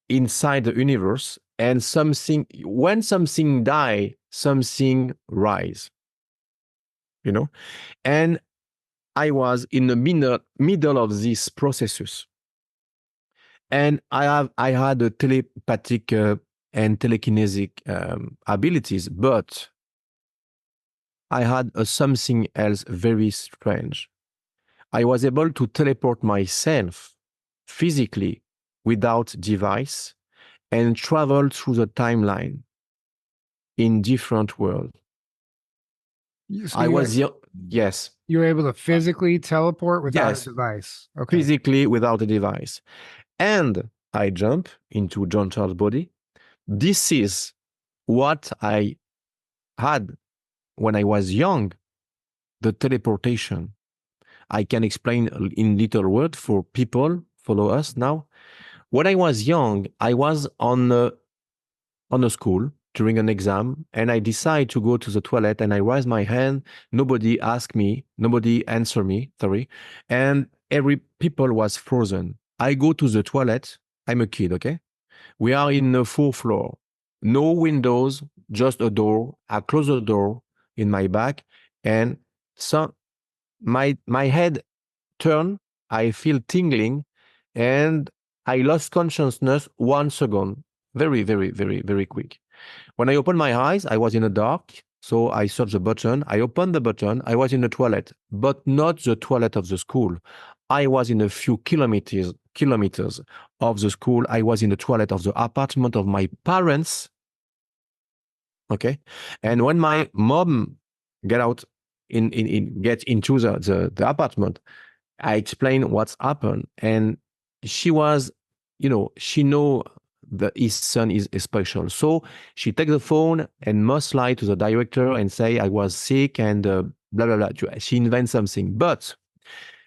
inside the universe, and when something die, something rise. And I was in the middle of these processes. And I had a telepathic and telekinetic abilities, but I had something else very strange. I was able to teleport myself physically without device and travel through the timeline. in different world. So I was yes, you were able to physically teleport without yes, a device. Okay. physically without a device. And I jump into John Charles' body. This is what I had when I was young, the teleportation. I can explain in little word for people follow us now. When I was young, I was on a school during an exam, and I decide to go to the toilet, and I raise my hand. Nobody asked me, nobody answered me, sorry, and every people was frozen. I go to the toilet. I'm a kid, okay? We are in the 4th floor, no windows, just a door. I close the door in my back, and so my head turn. I feel tingling, and I lost consciousness 1 second. Very, very, very, very quick. When I opened my eyes, I was in the dark. So I searched the button. I opened the button. I was in the toilet, but not the toilet of the school. I was in a few kilometers of the school. I was in the toilet of the apartment of my parents. Okay. And when my mom get out get into the apartment, I explained what's happened. And she was, she know that his son is special. So she take the phone and must lie to the director and say I was sick and blah, blah, blah. She invents something. But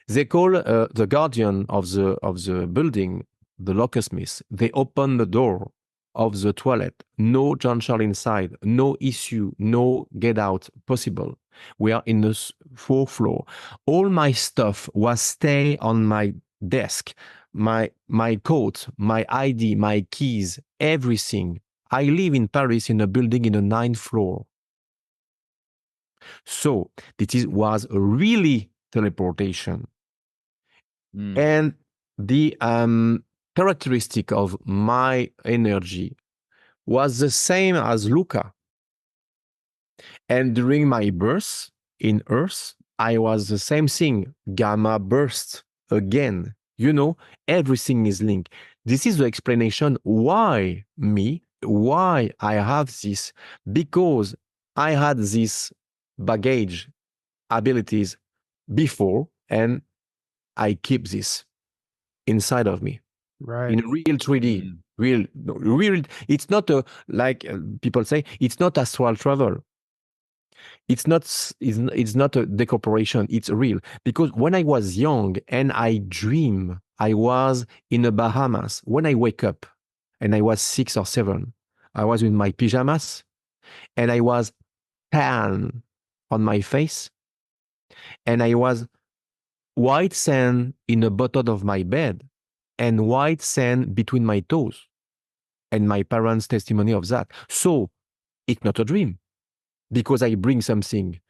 they call the guardian of the building, the locksmith. They open the door of the toilet. No John Charles inside. No issue. No get out possible. We are in the 4th floor. All my stuff was stay on my desk. My coat, my ID, my keys, everything. I live in Paris in a building in the 9th floor. So this was really teleportation. And the characteristic of my energy was the same as Luca. And during my birth in Earth, I was the same thing, gamma burst again. Everything is linked. This is the explanation why I have this, because I had this baggage abilities before, and I keep this inside of me. Right. In real 3D, real. It's not like people say, it's not astral travel. It's not a decorporation. It's real. Because when I was young and I dream, I was in the Bahamas. When I wake up and I was 6 or 7, I was in my pajamas and I was tan on my face and I was white sand in the bottom of my bed and white sand between my toes. And my parents' testimony of that. So it's not a dream because I bring something.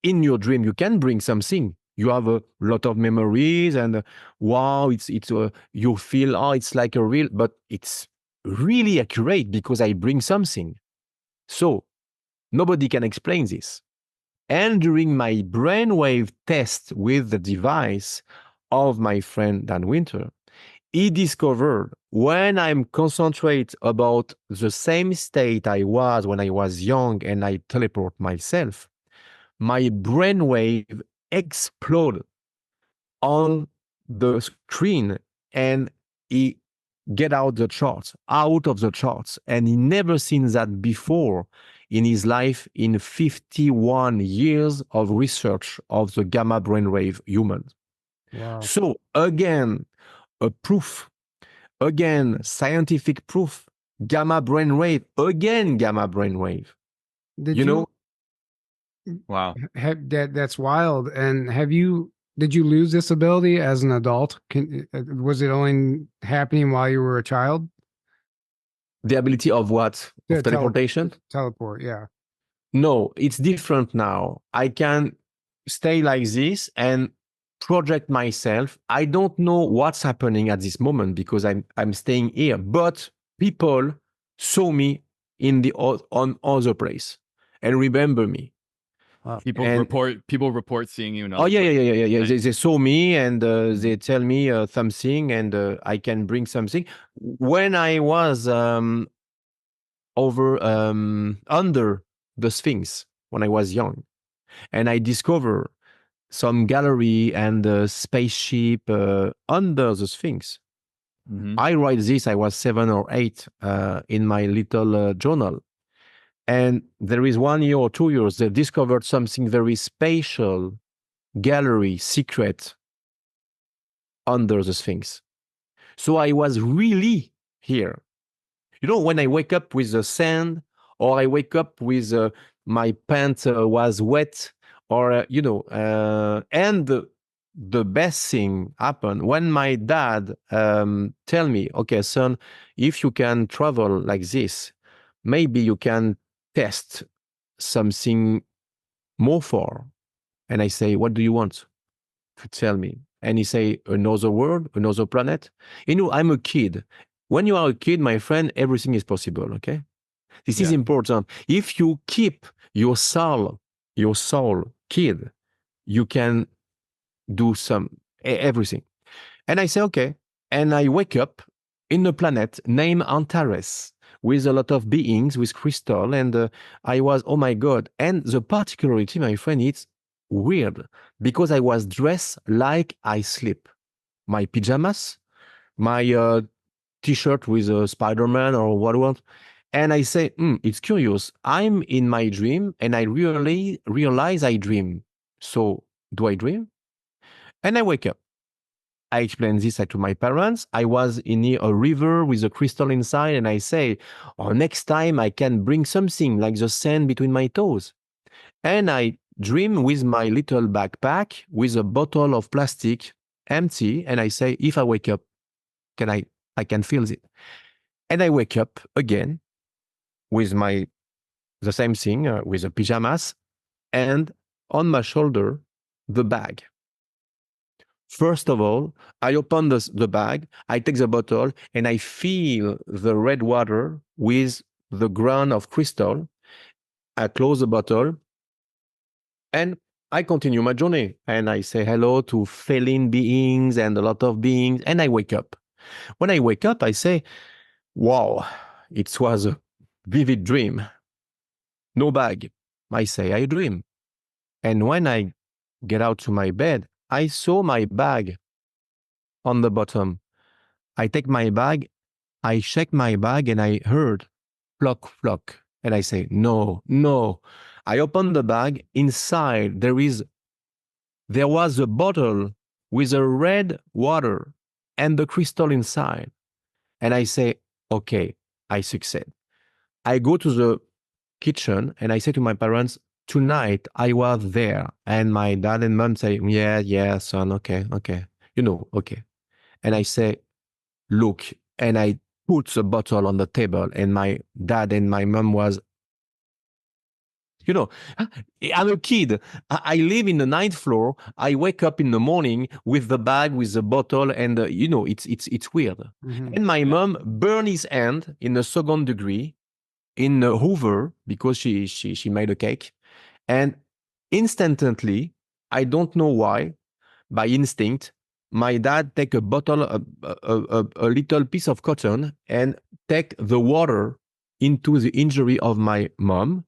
In your dream, you can bring something. You have a lot of memories and wow, you feel, it's like a real, but it's really accurate because I bring something. So nobody can explain this. And during my brainwave test with the device of my friend Dan Winter, he discovered when I'm concentrate about the same state I was when I was young and I teleport myself, my brainwave explode on the screen and he get out of the charts. And he never seen that before in his life in 51 years of research of the gamma brainwave humans. Wow. So again, a proof, scientific proof, gamma brainwave, gamma brainwave. Wow. That's wild. And did you lose this ability as an adult? Was it only happening while you were a child? The ability of what? Of teleportation? Teleport, yeah. No, it's different now. I can stay like this and project myself. I don't know what's happening at this moment because I'm staying here, but people saw me on other place and remember me. Wow. People report seeing you. Yeah. They saw me and they tell me something and I can bring something. When I was under the Sphinx when I was young. And I discovered some gallery and a spaceship under the Sphinx. Mhm. I write this, I was 7 or 8 in my little journal. And there is 1 year or 2 years, they discovered something very special, gallery, secret, under the Sphinx. So I was really here. You know, when I wake up with the sand, or I wake up with my pants was wet, or, and the best thing happened when my dad tell me, okay, son, if you can travel like this, maybe you can test something more for. And I say, what do you want to tell me? And he say, another world, another planet. You know, I'm a kid. When you are a kid, my friend, everything is possible, okay? This is Yeah. important. If you keep your soul kid, you can do everything. And I say, okay. And I wake up in a planet named Antares with a lot of beings, with crystal. And I was, oh my God. And the particularity, my friend, it's weird because I was dressed like I sleep. My pajamas, my t-shirt with a Spider-Man or whatever. And I say, it's curious. I'm in my dream and I really realize I dream. So do I dream? And I wake up. I explain this to my parents. I was in a river with a crystal inside, and I say, oh, next time I can bring something like the sand between my toes. And I dream with my little backpack with a bottle of plastic empty, and I say, if I wake up, I can feel it. And I wake up again with the same thing, with the pajamas, and on my shoulder, the bag. First of all, I open the bag, I take the bottle, and I feel the red water with the grain of crystal. I close the bottle, and I continue my journey. And I say hello to feline beings and a lot of beings, and I wake up. When I wake up, I say, wow, it was a vivid dream. No bag. I say, I dream. And when I get out to my bed, I saw my bag on the bottom. I take my bag, I shake my bag, and I heard flock, flock. And I say, no, no. I open the bag. Inside, there was a bottle with a red water and the crystal inside. And I say, okay, I succeed. I go to the kitchen and I say to my parents, tonight I was there. And my dad and mom say, yeah, son, okay. Okay. And I say, look, and I put the bottle on the table, and my dad and my mom was, I'm a kid. I live in the 9th floor. I wake up in the morning with the bag, with the bottle, and it's weird. Mhm. And my mom burned his hand in the 2nd degree in a Hoover because she made a cake, and instantly, I don't know why, by instinct, my dad take a bottle, a little piece of cotton, and take the water into the injury of my mom,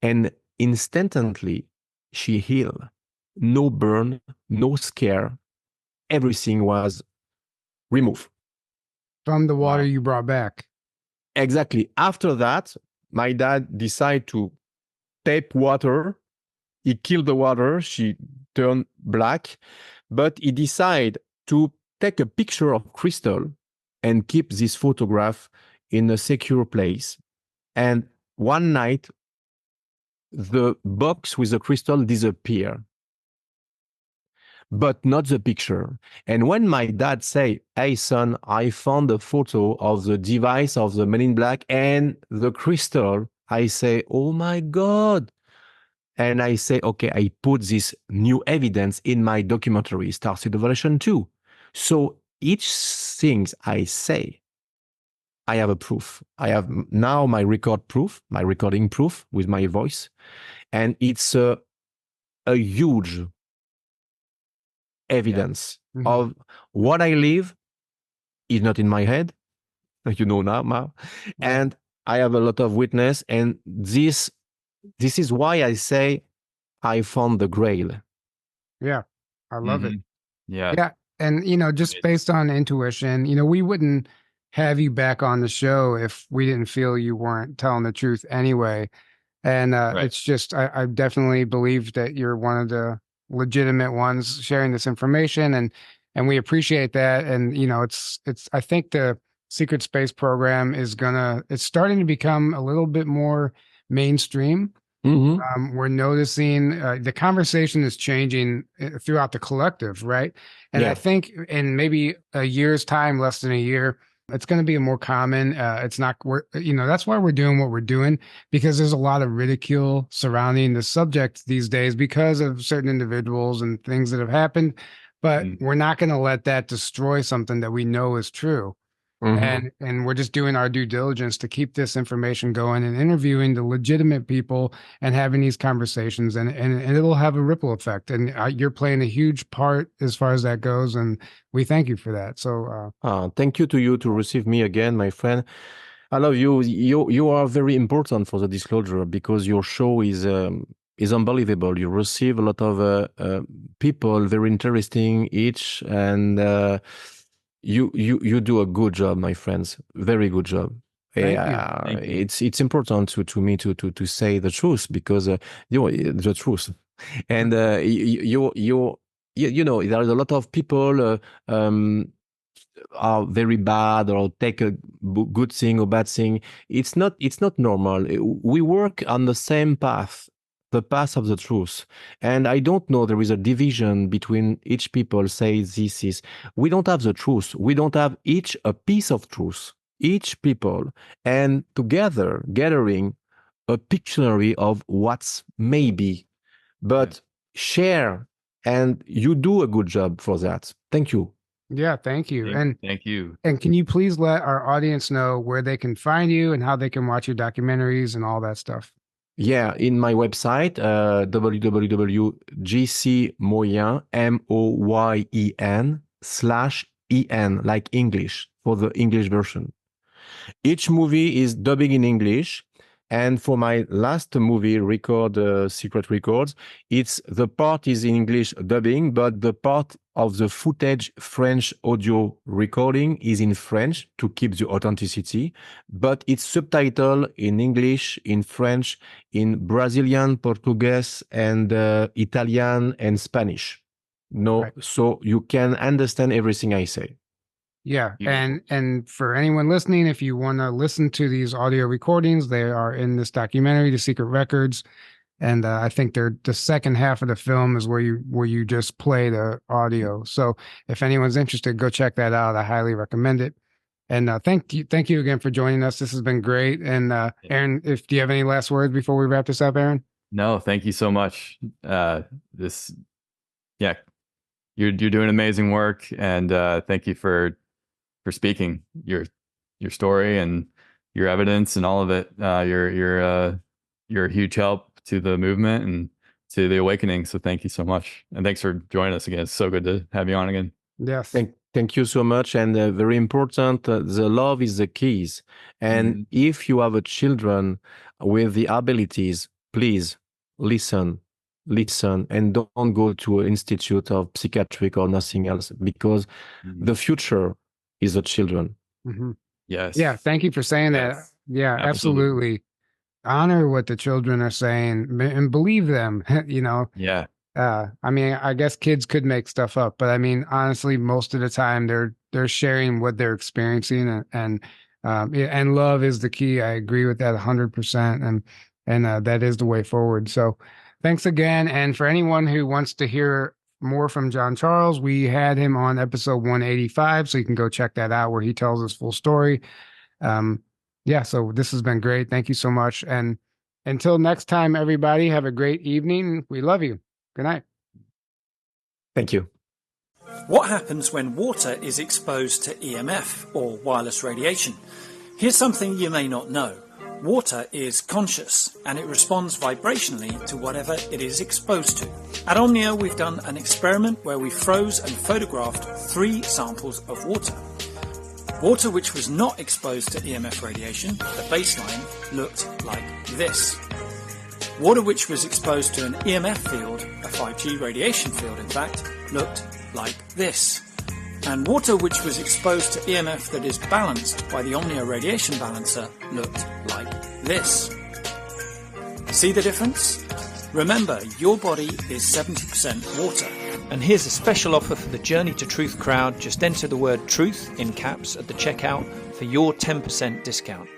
and instantly she healed. No burn, no scare. Everything was removed. From the water Wow. you brought back. Exactly. After that, my dad decided to tape water. He killed the water. She turned black, but he decided to take a picture of crystal and keep this photograph in a secure place. And one night, the box with the crystal disappeared, but not the picture. And when my dad say, hey son, I found a photo of the device of the Men in Black and the crystal, I say, oh my God. And I say, okay, I put this new evidence in my documentary, Starseed Revelation 2. So each thing I say, I have a proof. I have now my recording proof with my voice. And it's a huge evidence Mhm. of what I live is not in my head, now. Right. And I have a lot of witness. And this this is why I say I found the grail. Yeah, I love it. Yeah. Yeah. And, just based on intuition, we wouldn't have you back on the show if we didn't feel you weren't telling the truth anyway. And Right. it's just, I definitely believe that you're one of the legitimate ones sharing this information, and we appreciate that. And, I think the secret space program it's starting to become a little bit more mainstream. We're noticing the conversation is changing throughout the collective, right? And I think in maybe a year's time, less than a year, it's going to be more common. It's not, that's why we're doing what we're doing, because there's a lot of ridicule surrounding the subject these days because of certain individuals and things that have happened. But we're not going to let that destroy something that we know is true. And we're just doing our due diligence to keep this information going and interviewing the legitimate people and having these conversations, and it'll have a ripple effect. And you're playing a huge part as far as that goes, and we thank you for that. So thank you to you to receive me again, my friend. I love you. You are very important for the disclosure, because your show is unbelievable. You receive a lot of people, very interesting each, and you do a good job, my friends. Very good job. Thank you. It's important to me to say the truth, because the truth, and you know, there is a lot of people are very bad or take a good thing or bad thing. It's not normal. We work on the same path, the path of the truth. And I don't know, there is a division between each people say this is, we don't have the truth. We don't have each a piece of truth, each people, and together gathering a Pictionary of what's maybe, but share, and you do a good job for that. Thank you. Yeah, thank you. Thank you. And can you please let our audience know where they can find you and how they can watch your documentaries and all that stuff? Yeah, in my website, www.gcmoyen.com/en, like English, for the English version. Each movie is dubbing in English. And for my last movie, Secret Records, the part is in English dubbing, but the part of the footage French audio recording is in French to keep the authenticity, but it's subtitled in English, in French, in Brazilian, Portuguese, and Italian and Spanish. Right. So you can understand everything I say. Yeah. And for anyone listening, if you want to listen to these audio recordings, they are in this documentary, The Secret Records. And I think the second half of the film is where you just play the audio. So if anyone's interested, go check that out. I highly recommend it. And thank you again for joining us. This has been great. And Aaron, do you have any last words before we wrap this up, Aaron? No, thank you so much. You're doing amazing work, and thank you for speaking your story and your evidence and all of it. You're a huge help to the movement and to the awakening. So thank you so much, and thanks for joining us again. It's so good to have you on again. Yes. Thank you so much. And very important, the love is the keys. And if you have a children with the abilities, please listen, and don't go to an institute of psychiatric or nothing else, because the future is the children. Yes. Yeah. Thank you for saying that. Yeah, absolutely. Honor what the children are saying and believe them, Yeah. I mean, I guess kids could make stuff up, but I mean, honestly, most of the time they're sharing what they're experiencing, and love is the key. I agree with that 100%. And that is the way forward. So thanks again. And for anyone who wants to hear more from John Charles, we had him on episode 185, so you can go check that out where he tells his full story. So this has been great. Thank you so much. And until next time, everybody, have a great evening. We love you. Good night. Thank you. What happens when water is exposed to EMF, or wireless radiation? Here's something you may not know. Water is conscious, and it responds vibrationally to whatever it is exposed to. At Omnia, we've done an experiment where we froze and photographed 3 samples of water. Water which was not exposed to EMF radiation, the baseline, looked like this. Water which was exposed to an EMF field, a 5G radiation field in fact, looked like this. And water which was exposed to EMF that is balanced by the OMNIA radiation balancer looked like this. See the difference? Remember, your body is 70% water. And here's a special offer for the Journey to Truth crowd. Just enter the word TRUTH in caps at the checkout for your 10% discount.